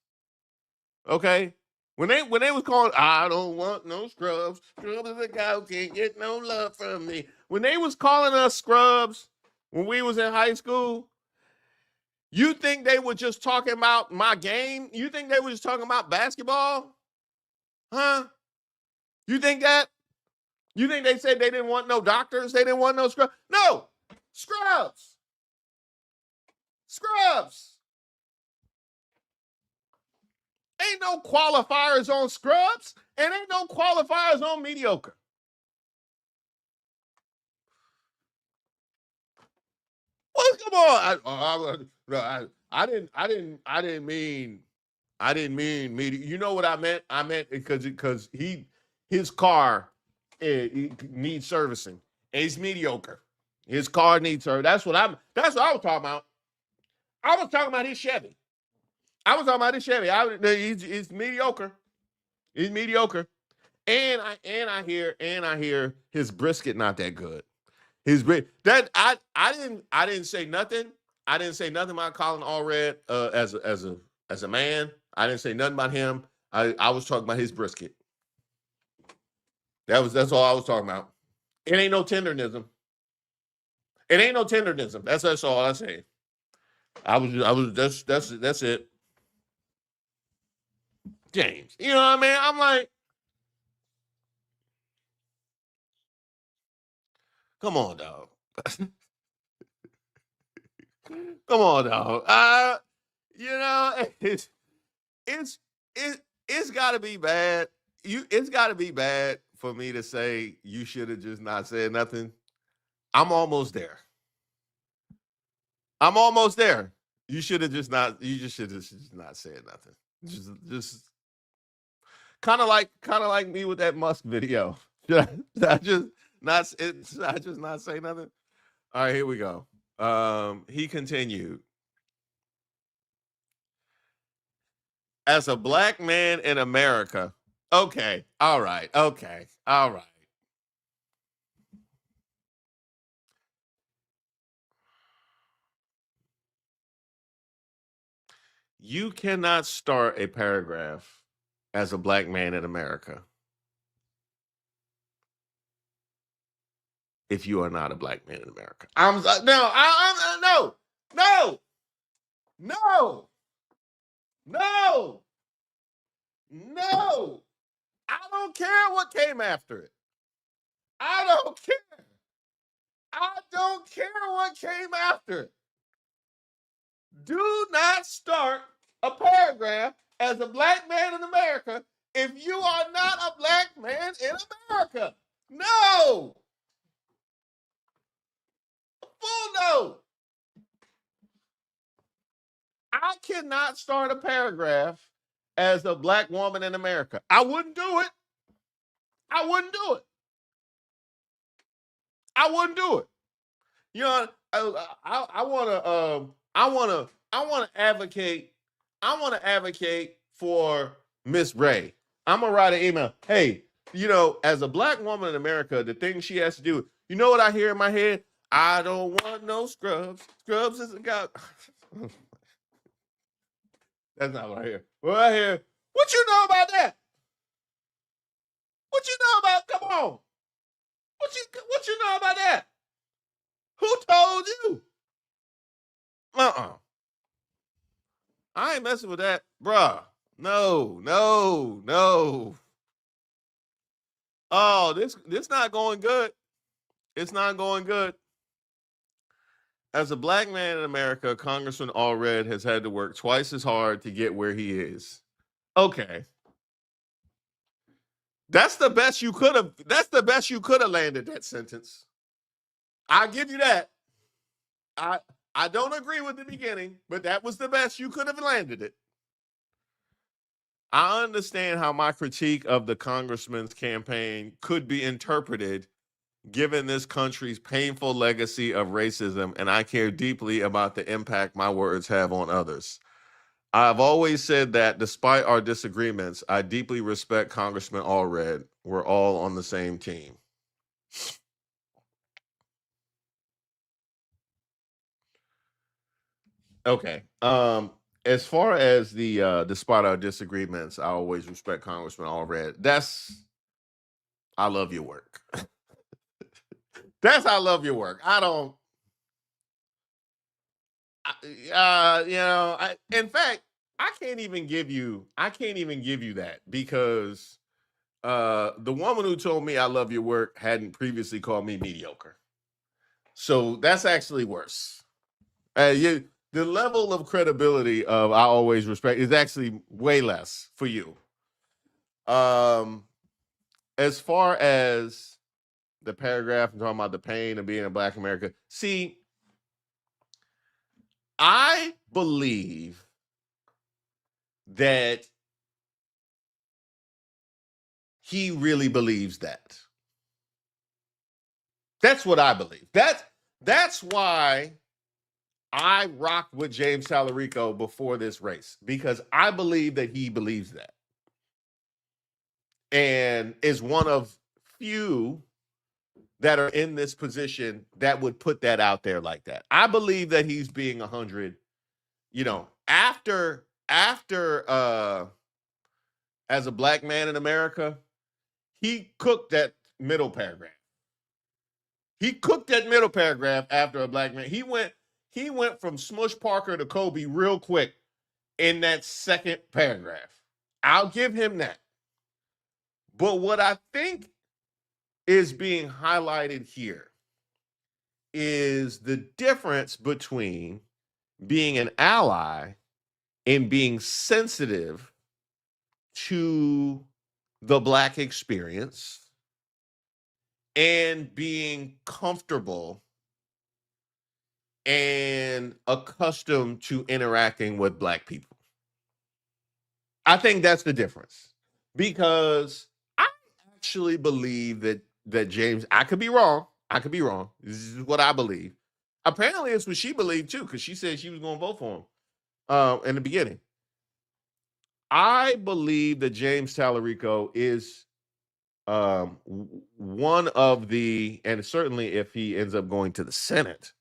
[SPEAKER 1] okay? When they was calling, I don't want no scrubs. Scrubs is a guy who can't get no love from me. When they was calling us scrubs when we was in high school, you think they were just talking about my game? You think they were just talking about basketball? Huh? You think that? You think they said they didn't want no doctors? They didn't want no scrubs? No! Scrubs! Scrubs! Ain't no qualifiers on scrubs, and ain't no qualifiers on mediocre. Well, come on. I didn't mean mediocre. You know what I meant? I meant because his car needs servicing. And he's mediocre. His car needs service. That's what I was talking about. I was talking about his Chevy. He's mediocre. He's mediocre. And I hear his brisket not that good. I didn't say nothing. I didn't say nothing about Colin Allred as a man. I didn't say nothing about him. I was talking about his brisket. That's all I was talking about. It ain't no tendernism. It ain't no tendernism. That's all I say. That's it. James. You know what I mean? I'm like, come on, dog. Come on, dog. It's it's it's got to be bad. It's got to be bad for me to say you should have just not said nothing. I'm almost there. I'm almost there. You should have just not. You just should have just not said nothing. Just kind of like me with that Musk video. Should I just not? Should I just not say nothing? All right, here we go. He continued. As a black man in America. Okay. All right. Okay. All right. You cannot start a paragraph as a black man in America if you are not a black man in America. No. I don't care what came after it. I don't care. I don't care what came after it. Do not start a paragraph as a black man in America if you are not a black man in America. No. Full no. I cannot start a paragraph as a black woman in America. I wouldn't do it. I wouldn't do it. I wouldn't do it. You know, I want to advocate. I want to advocate for Miss Ray. I'm gonna write an email. Hey, as a black woman in America, the thing she has to do. You know what I hear in my head? I don't want no scrubs. Scrubs isn't got. That's not what I hear. What I hear? What you know about that? What you know about? Come on. What you know about that? Who told you? I ain't messing with that, bruh. No. Oh, this not going good. It's not going good. As a black man in America, Congressman Allred has had to work twice as hard to get where he is. Okay. That's the best you could have landed that sentence. I'll give you that. I don't agree with the beginning, but that was the best you could have landed it. I understand how my critique of the congressman's campaign could be interpreted given this country's painful legacy of racism, and I care deeply about the impact my words have on others. I've always said that despite our disagreements, I deeply respect Congressman Allred. We're all on the same team. Okay. As far as the despite our disagreements, I always respect Congressman Allred. I love your work. I love your work. In fact, I can't even give you that because the woman who told me I love your work hadn't previously called me mediocre. So that's actually worse. The level of credibility of I always respect is actually way less for you. As far as the paragraph I'm talking about the pain of being a black American, see, I believe that he really believes that. That's what I believe. That's why I rocked with James Talarico before this race, because I believe that he believes that. And is one of few that are in this position that would put that out there like that. I believe that he's being 100, after as a black man in America, he cooked that middle paragraph. He cooked that middle paragraph after a black man. He went from Smush Parker to Kobe real quick in that second paragraph. I'll give him that. But what I think is being highlighted here is the difference between being an ally and being sensitive to the Black experience and being comfortable and accustomed to interacting with Black people. I think that's the difference, because I actually believe that James, I could be wrong. This is what I believe. Apparently, it's what she believed too, because she said she was going to vote for him in the beginning. I believe that James Talarico is one of the, and certainly if he ends up going to the Senate,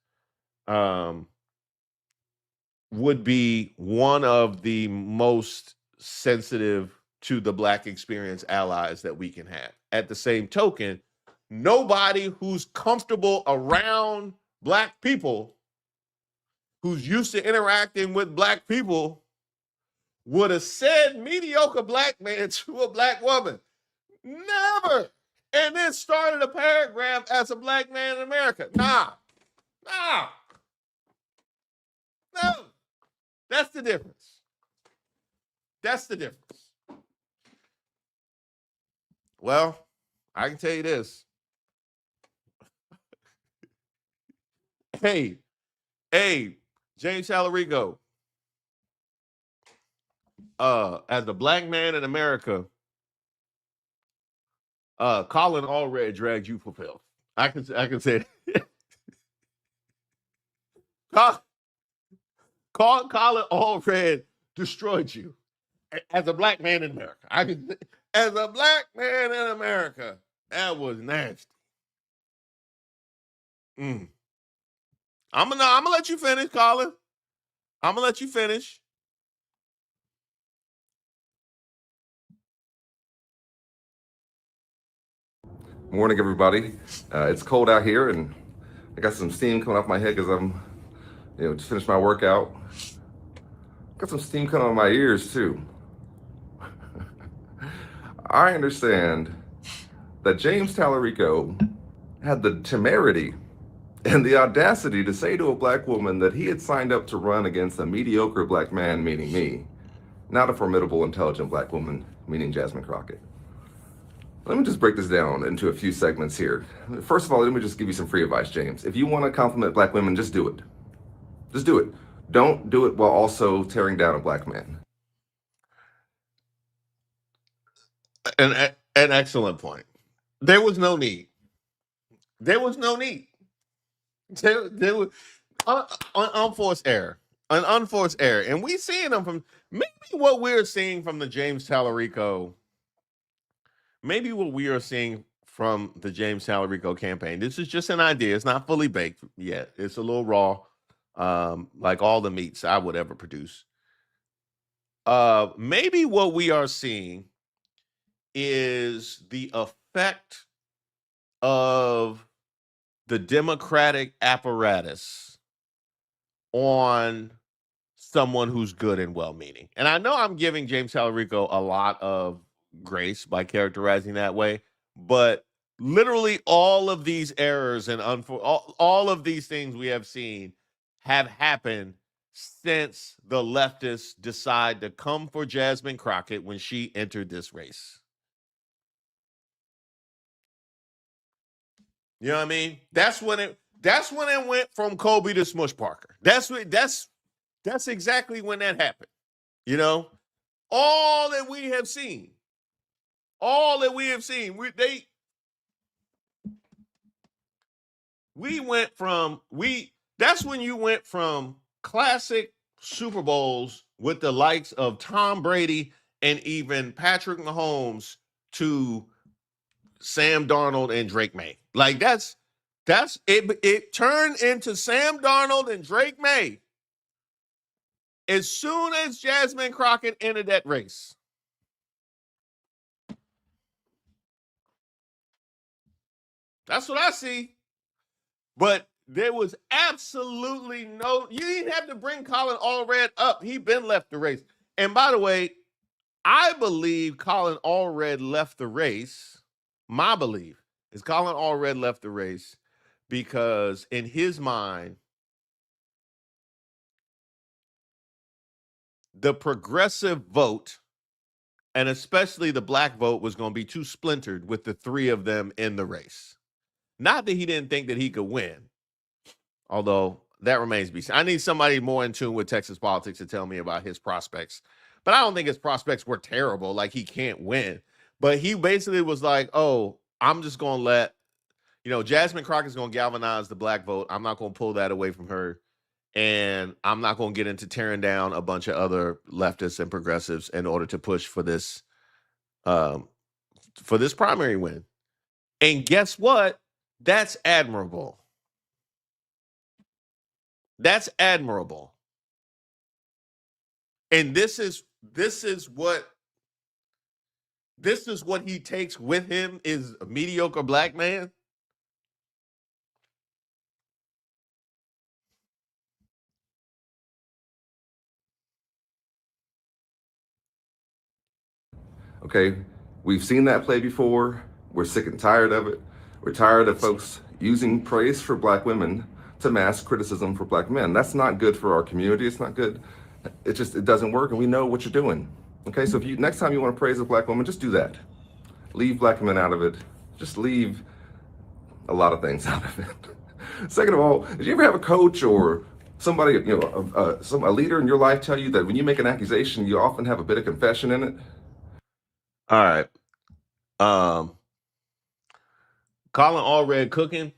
[SPEAKER 1] would be one of the most sensitive to the Black experience allies that we can have. At the same token, nobody who's comfortable around Black people, who's used to interacting with Black people, would have said mediocre Black man to a Black woman. Never. And then started a paragraph as a Black man in America. Nah. No. That's the difference. Well, I can tell you this. Hey, James Talarico, as a Black man in America, Colin Allred dragged you for filth. I can say it. Colin Allred destroyed you as a Black man in America. As a Black man in America, that was nasty. I'm gonna let you finish, Colin. I'm gonna let you finish.
[SPEAKER 5] Morning, everybody. It's cold out here, and I got some steam coming off my head because I'm, just finished my workout. Got some steam coming out of my ears too. I understand that James Talarico had the temerity and the audacity to say to a Black woman that he had signed up to run against a mediocre Black man, meaning me, not a formidable, intelligent Black woman, meaning Jasmine Crockett. Let me just break this down into a few segments here. First of all, let me just give you some free advice, James. If you want to compliment Black women, just do it. Just do it. Don't do it while also tearing down a Black man.
[SPEAKER 1] An excellent point. There was no need. There was unforced error. An unforced error. And we seeing them from maybe what we're seeing from the James Talarico. Maybe what we are seeing from the James Talarico campaign. This is just an idea. It's not fully baked yet. It's a little raw, like all the meats I would ever produce. Maybe what we are seeing is the effect of the Democratic apparatus on someone who's good and well-meaning. And I know I'm giving James Talarico a lot of grace by characterizing that way, but literally all of these errors and all of these things we have seen have happened since the leftists decide to come for Jasmine Crockett when she entered this race. You know what I mean? That's when it went from Kobe to Smush Parker. That's exactly when that happened. All that we have seen. That's when you went from classic Super Bowls with the likes of Tom Brady and even Patrick Mahomes to Sam Darnold and Drake May. Like that's it. It turned into Sam Darnold and Drake May as soon as Jasmine Crockett entered that race. That's what I see. But there was absolutely you didn't have to bring Colin Allred up. He been left the race. And by the way, I believe Colin Allred left the race. My belief is Colin Allred left the race because in his mind, the progressive vote, and especially the black vote, was going to be too splintered with the three of them in the race. Not that he didn't think that he could win, although that remains to be seen. I need somebody more in tune with Texas politics to tell me about his prospects. But I don't think his prospects were terrible, like he can't win. But he basically was like, oh, I'm just going to let, Jasmine Crockett's going to galvanize the black vote. I'm not going to pull that away from her. And I'm not going to get into tearing down a bunch of other leftists and progressives in order to push for this primary win. And guess what? That's admirable. That's admirable. And this is what he takes with him, is a mediocre black man.
[SPEAKER 5] Okay, we've seen that play before. We're sick and tired of it. We're tired of folks using praise for black women to mask criticism for black men. That's not good for our community. It's not good. It doesn't work, and we know what you're doing. Okay, so if next time you want to praise a black woman, just do that. Leave black men out of it. Just leave a lot of things out of it. Second of all, did you ever have a coach or somebody, a leader in your life tell you that when you make an accusation, you often have a bit of confession in it?
[SPEAKER 1] All right. Colin Allred cooking.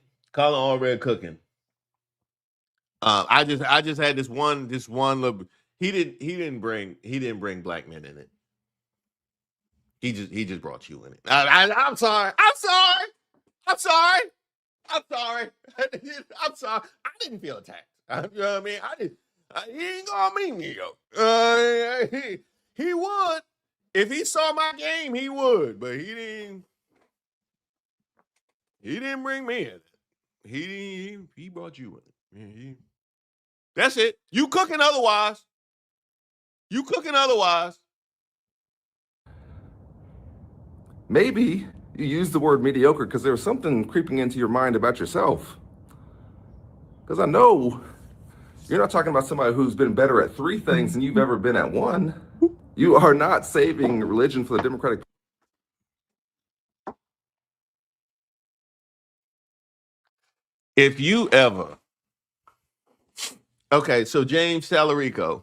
[SPEAKER 1] I just had this one little, he didn't bring black men in it. He just brought you in it. I'm sorry. I'm sorry. I'm sorry. I didn't feel attacked. You know what I mean? He ain't gonna meet me, yo. He would. If he saw my game, he would, but he didn't bring me in. He brought you in. That's it. You cooking otherwise.
[SPEAKER 5] Maybe you use the word mediocre because there was something creeping into your mind about yourself. Because I know you're not talking about somebody who's been better at 3 things than you've ever been at 1. You are not saving religion for the Democratic.
[SPEAKER 1] If you ever, okay, so James Talarico,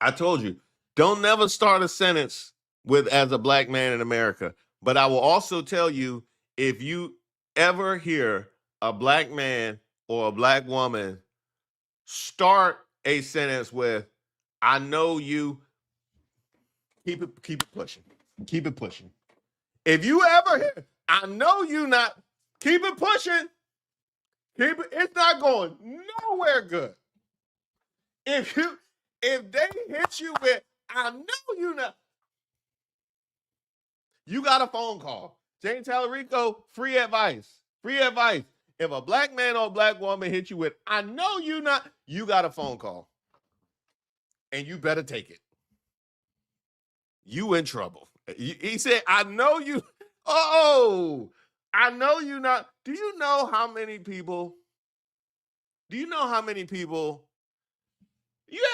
[SPEAKER 1] I told you, don't never start a sentence with "as a black man in America." But I will also tell you, if you ever hear a black man or a black woman start a sentence with "I know you," keep it pushing. Keep it pushing. If you ever hear "I know you not," keep it pushing. It's not going nowhere good. If they hit you with "I know you not," you got a phone call. James Talarico, free advice. If a black man or a black woman hit you with "I know you not," you got a phone call. And you better take it. You in trouble. He said, "I know you." Oh, I know you not. Do you know how many people? You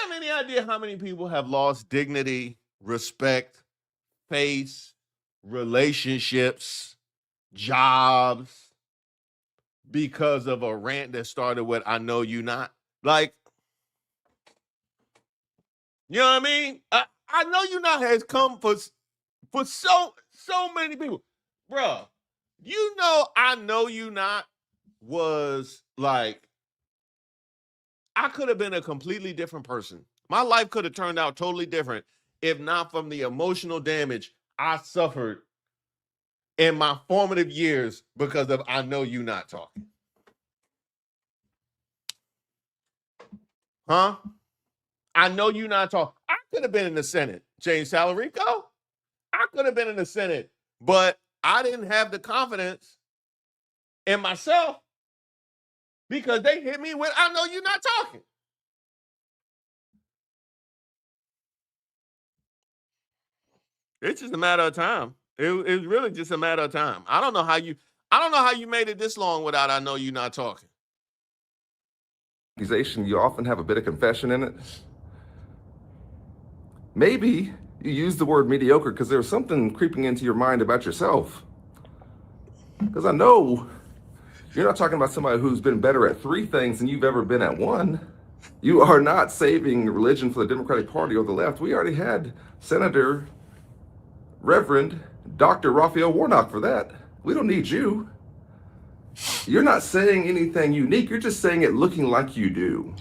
[SPEAKER 1] have any idea how many people have lost dignity, respect, face, relationships, jobs because of a rant that started with "I know you not"? Like, you know what I mean? I know you not has come for so many people. Bruh, I know you not was like, I could have been a completely different person. My life could have turned out totally different if not from the emotional damage I suffered in my formative years because of "I know you not" talking. Huh? I know you not talking. I could have been in the Senate, James Talarico. I could have been in the Senate, but I didn't have the confidence in myself because they hit me with "I know you not talking." It's just a matter of time. It's really just a matter of time. I don't know how you made it this long without I know you not talking.
[SPEAKER 5] Accusation, you often have a bit of confession in it. Maybe you use the word mediocre because there's something creeping into your mind about yourself. Because I know you're not talking about somebody who's been better at 3 things than you've ever been at 1. You are not saving religion for the Democratic Party or the left. We already had Senator Reverend Dr. Raphael Warnock for that. We don't need you. You're not saying anything unique. You're just saying it looking like you do.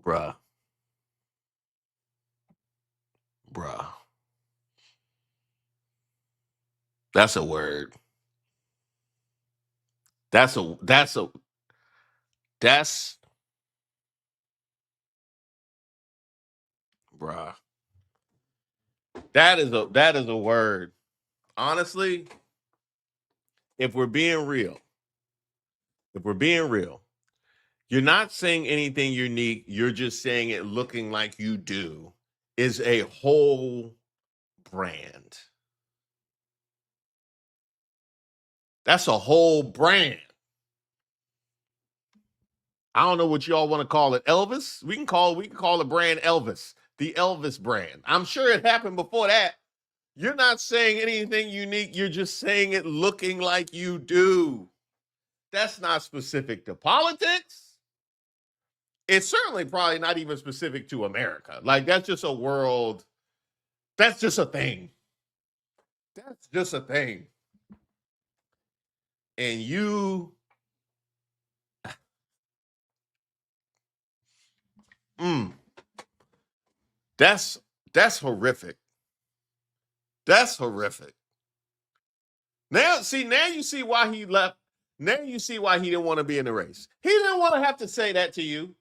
[SPEAKER 1] Bruh. That's a word. That's bruh. That is a word. Honestly, if we're being real, you're not saying anything unique. You're just saying it looking like you do is a whole brand. That's a whole brand. I don't know what y'all want to call it. Elvis? We can call the brand Elvis. The Elvis brand. I'm sure it happened before that. You're not saying anything unique. You're just saying it looking like you do. That's not specific to politics. It's certainly probably not even specific to America. Like, that's just a world. That's just a thing. That's just a thing. And you. That's horrific. That's horrific. Now you see why he left. Now you see why he didn't want to be in the race. He didn't want to have to say that to you.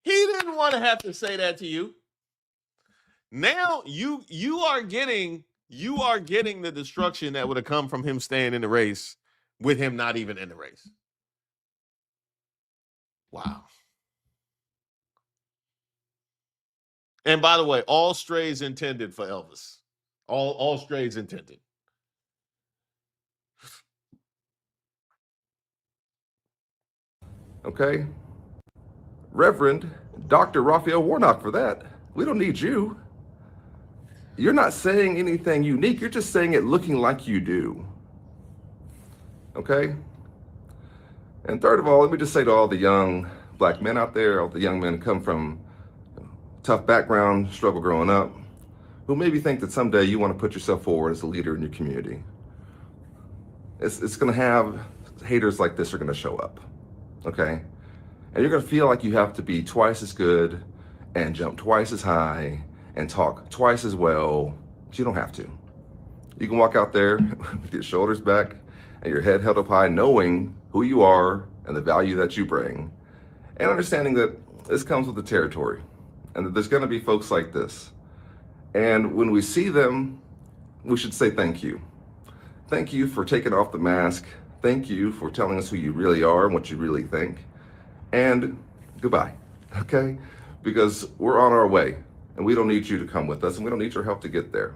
[SPEAKER 1] He didn't want to have to say that to you. Now you are getting the destruction that would have come from him staying in the race with him not even in the race. Wow. And by the way, all strays intended for Elvis. All strays intended.
[SPEAKER 5] Okay? Reverend Dr. Raphael Warnock for that. We don't need you. You're not saying anything unique. You're just saying it looking like you do. Okay? And third of all, let me just say to all the young black men out there, all the young men who come from tough background, struggle growing up, who maybe think that someday you want to put yourself forward as a leader in your community. It's going to have haters like this are going to show up. Okay? And you're going to feel like you have to be twice as good and jump twice as high and talk twice as well, but you don't have to. You can walk out there with your shoulders back and your head held up high, knowing who you are and the value that you bring, and understanding that this comes with the territory and that there's going to be folks like this. And when we see them, we should say thank you. Thank you for taking off the mask. Thank you for telling us who you really are and what you really think. And goodbye, okay? Because we're on our way and we don't need you to come with us and we don't need your help to get there.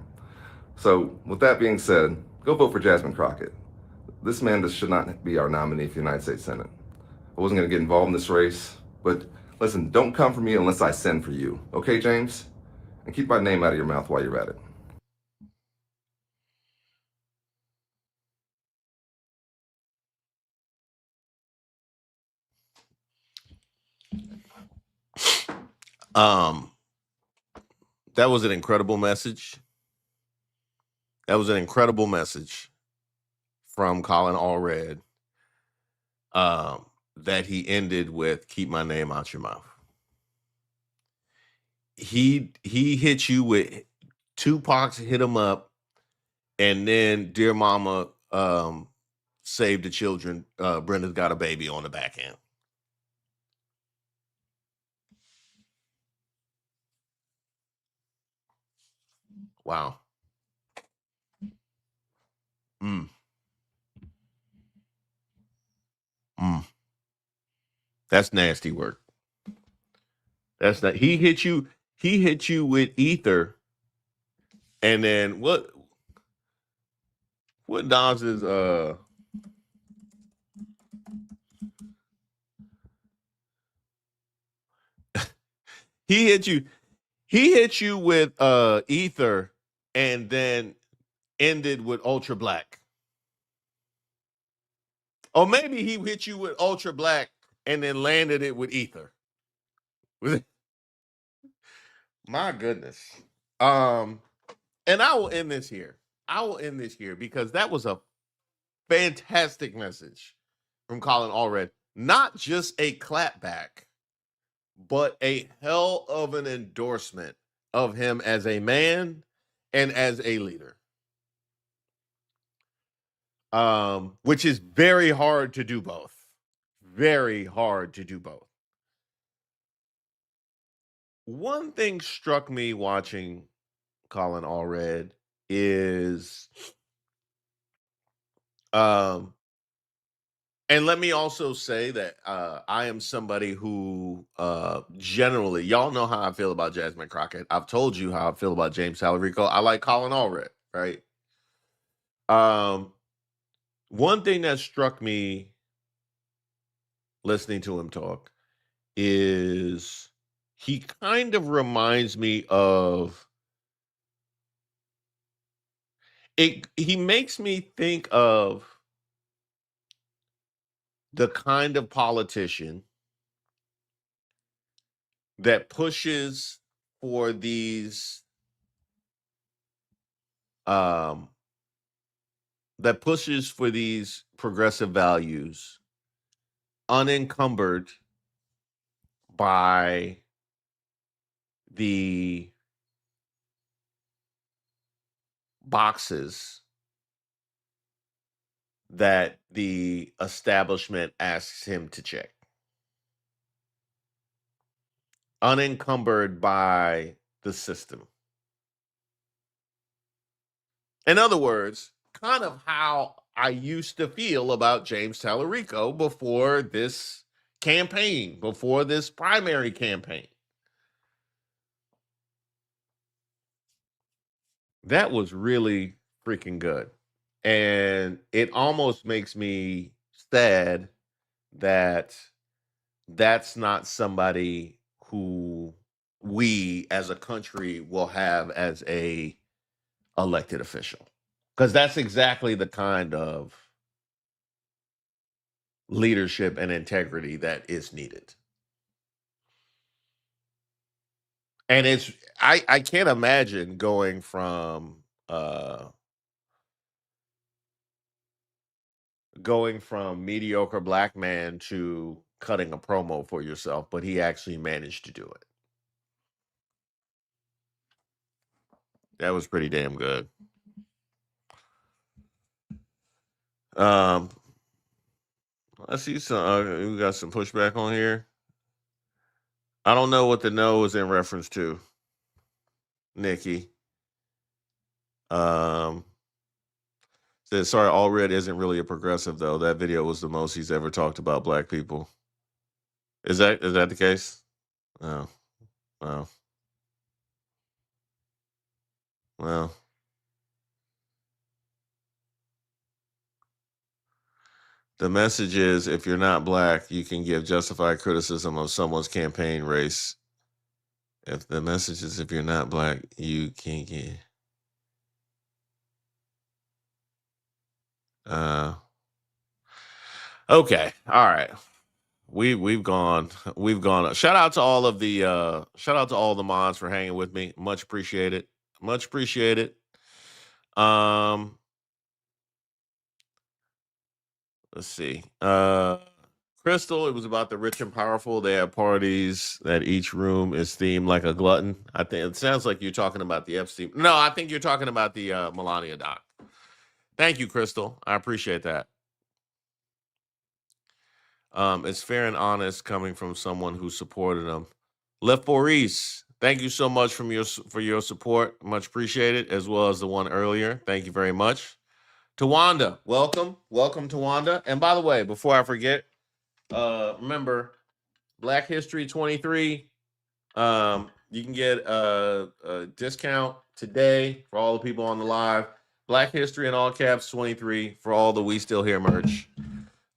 [SPEAKER 5] So with that being said, go vote for Jasmine Crockett. This man should not be our nominee for the United States Senate. I wasn't gonna get involved in this race, but listen, don't come for me unless I send for you. Okay, James? And keep my name out of your mouth while you're at it.
[SPEAKER 1] That was an incredible message. That was an incredible message from Colin Allred that he ended with, keep my name out your mouth. He hit you with Tupac's Hit 'Em Up and then Dear Mama Save the Children, Brenda's Got a Baby on the back end. Wow. Mm. Mm. That's nasty work. That's not. He hit you with ether, and then what Nas is he hit you with ether, and then ended with Ultra Black. Or maybe he hit you with Ultra Black and then landed it with ether. My goodness. And I will end this here. Because that was a fantastic message from Colin Allred. Not just a clapback, but a hell of an endorsement of him as a man and as a leader. Which is very hard to do both. Very hard to do both. One thing struck me watching Colin Allred is, and let me also say that I am somebody who generally, y'all know how I feel about Jasmine Crockett. I've told you how I feel about James Talarico. I like Colin Allred, right? One thing that struck me listening to him talk is he kind of reminds me of it. He makes me think of the kind of politician that pushes for these progressive values unencumbered by the boxes that the establishment asks him to check. Unencumbered by the system. In other words, kind of how I used to feel about James Talarico before this campaign, before this primary campaign. That was really freaking good. And it almost makes me sad that that's not somebody who we as a country will have as a elected official. Because that's exactly the kind of leadership and integrity that is needed. And it's I can't imagine going from mediocre black man to cutting a promo for yourself, but he actually managed to do it. That was pretty damn good. I see some we got some pushback on here. I don't know what the no is in reference to, Nikki. Says sorry, Allred isn't really a progressive though. That video was the most he's ever talked about black people. Is that the case? Oh, wow. Well, the message is if you're not black, you can give justified criticism of someone's campaign race. If the message is if you're not black, you can get. Okay, all right. We've gone. Shout out to all the mods for hanging with me. Much appreciated. Much appreciated. Let's see. Crystal, it was about the rich and powerful. They have parties that each room is themed like a glutton. I think it sounds like you're talking about the Epstein. No, I think you're talking about the Melania doc. Thank you, Crystal. I appreciate that. It's fair and honest coming from someone who supported him. Left for Reese, thank you so much for your support. Much appreciated, as well as the one earlier. Thank you very much. Tawanda, welcome. Welcome, Tawanda. And by the way, before I forget, remember, Black History 23, you can get a discount today for all the people on the live. Black History in all caps 23 for all the We Still Here merch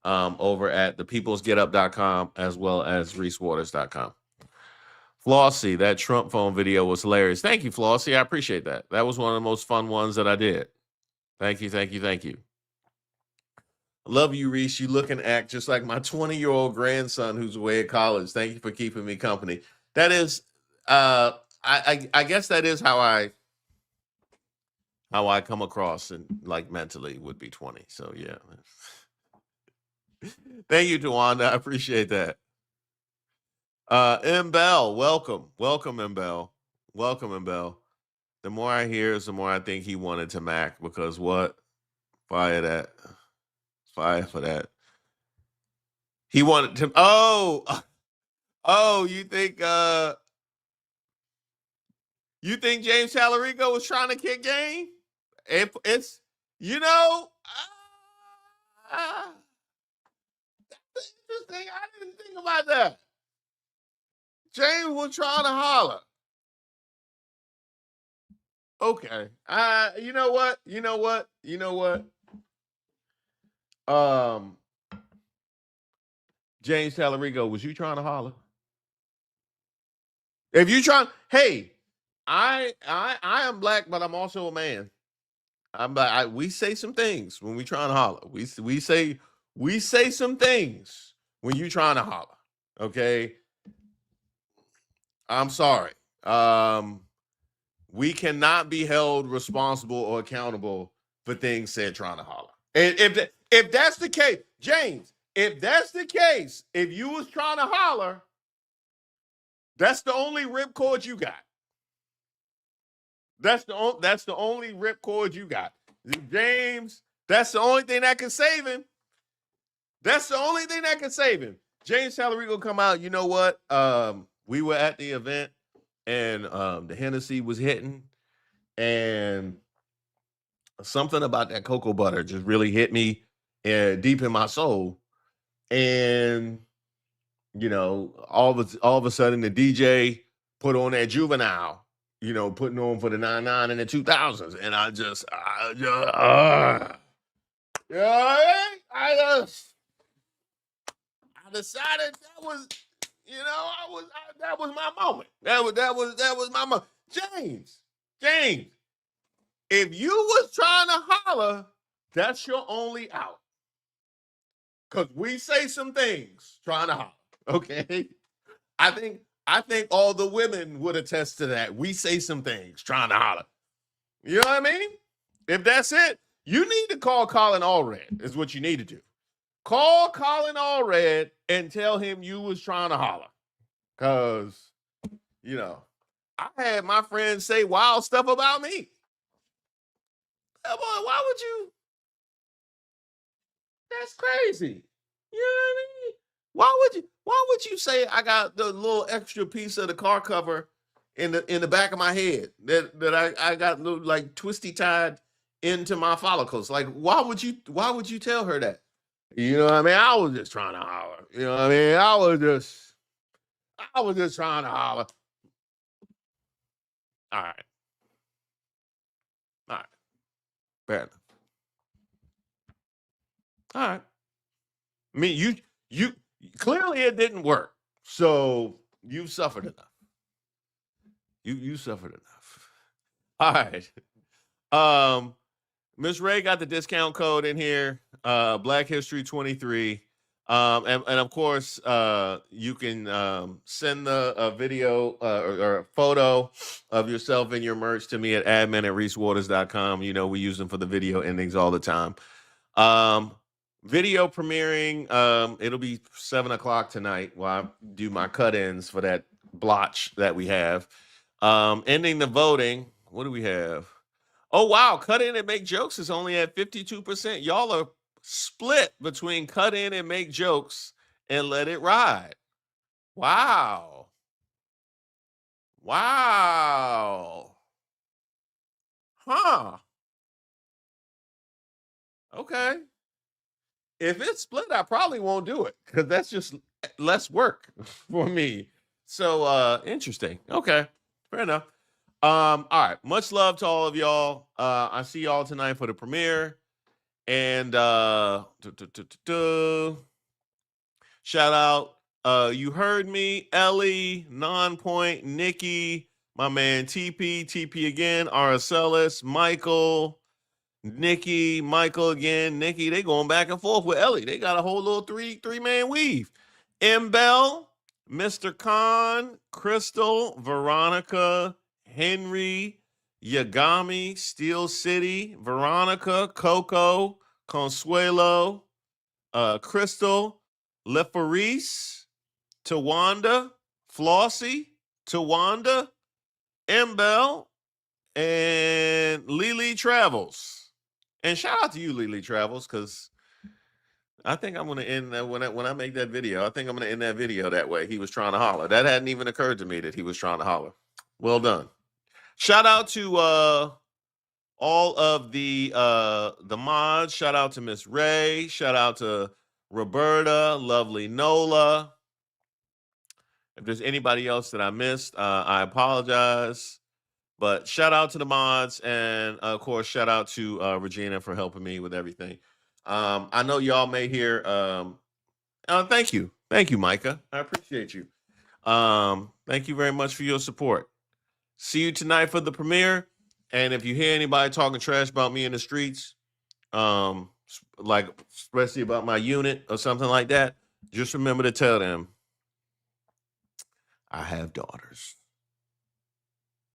[SPEAKER 1] over at thepeoplesgetup.com as well as reesewaters.com. Flossie, that Trump phone video was hilarious. Thank you, Flossie. I appreciate that. That was one of the most fun ones that I did. Thank you, thank you, thank you. Love you, Reese. You look and act just like my 20-year-old grandson who's away at college. Thank you for keeping me company. That is, I guess that is how I come across and like mentally would be 20. So yeah. Thank you, Tawanda. I appreciate that. M. Bell, welcome. Welcome, M. Bell. Welcome, M. Bell. The more I hear is the more I think he wanted to Mac because what? Fire that. Fire for that. He wanted to. Oh, you think James Talarico was trying to kick game? It's that's interesting. I didn't think about that. James was trying to holler. Okay. You know what? James Talarico, was you trying to holler? If you trying, hey, I am black, but I'm also a man. We say some things when we trying to holler. We say some things when you trying to holler. Okay. I'm sorry. We cannot be held responsible or accountable for things said trying to holler. And if that's the case, James, if that's the case, if you was trying to holler, that's the only ripcord you got. That's the only ripcord you got. James, that's the only thing that can save him. That's the only thing that can save him. James Talarico come out, you know what? We were at the event and the Hennessy was hitting and something about that cocoa butter just really hit me deep in my soul. And, all of a sudden the DJ put on that Juvenile, putting on for the 99 and the 2000s. And I decided that was, that was my moment. That was my moment. James, if you was trying to holler, that's your only out. Because we say some things trying to holler, okay? I think all the women would attest to that. We say some things trying to holler. You know what I mean? If that's it, you need to call Colin Allred is what you need to do. Call Colin Allred and tell him you was trying to holler. Because, I had my friends say wild stuff about me. Boy, why would you? That's crazy. You know what I mean? Why would you say I got the little extra piece of the car cover in the back of my head that I got little, like twisty tied into my follicles? Like, why would you tell her that? You know what I mean? I was just trying to holler. You know what I mean? I was just trying to holler. All right. Fair enough. All right. I mean, you clearly it didn't work. So you've suffered enough. You suffered enough. All right. Miss Ray got the discount code in here. Black History 23. And of course, you can send a video or a photo of yourself in your merch to me at admin@reesewaters.com. We use them for the video endings all the time. Video premiering, it'll be 7:00 tonight while I do my cut-ins for that blotch that we have. Ending the voting, what do we have? Oh, wow. Cut in and make jokes is only at 52%. Y'all are split between cut in and make jokes and let it ride. Wow. Wow. Huh. Okay. If it's split, I probably won't do it because that's just less work for me. So interesting. Okay. Fair enough. All right. Much love to all of y'all. I see y'all tonight for the premiere. And shout out. You heard me, Ellie, Non-Point, Nikki, my man TP again, Aracelis, Michael, Nikki, Michael again, Nikki. They going back and forth with Ellie. They got a whole little three-man weave. M Bell, Mr. Khan, Crystal, Veronica, Henry, Yagami, Steel City, Veronica, Coco, Consuelo, Crystal, Lefarise, Tawanda, Flossie, Tawanda, Embel, and Lily Travels. And shout out to you, Lily Travels, because I think I'm gonna end that when I make that video. I think I'm gonna end that video that way. He was trying to holler. That hadn't even occurred to me that he was trying to holler. Well done. Shout out to all of the mods. Shout out to Miss Ray. Shout out to Roberta, lovely Nola. If there's anybody else that I missed, I apologize. But shout out to the mods, and of course, shout out to Regina for helping me with everything. I know y'all may hear. Thank you, Micah. I appreciate you. Thank you very much for your support. See you tonight for the premiere. And if you hear anybody talking trash about me in the streets, like especially about my unit or something like that, just remember to tell them I have daughters.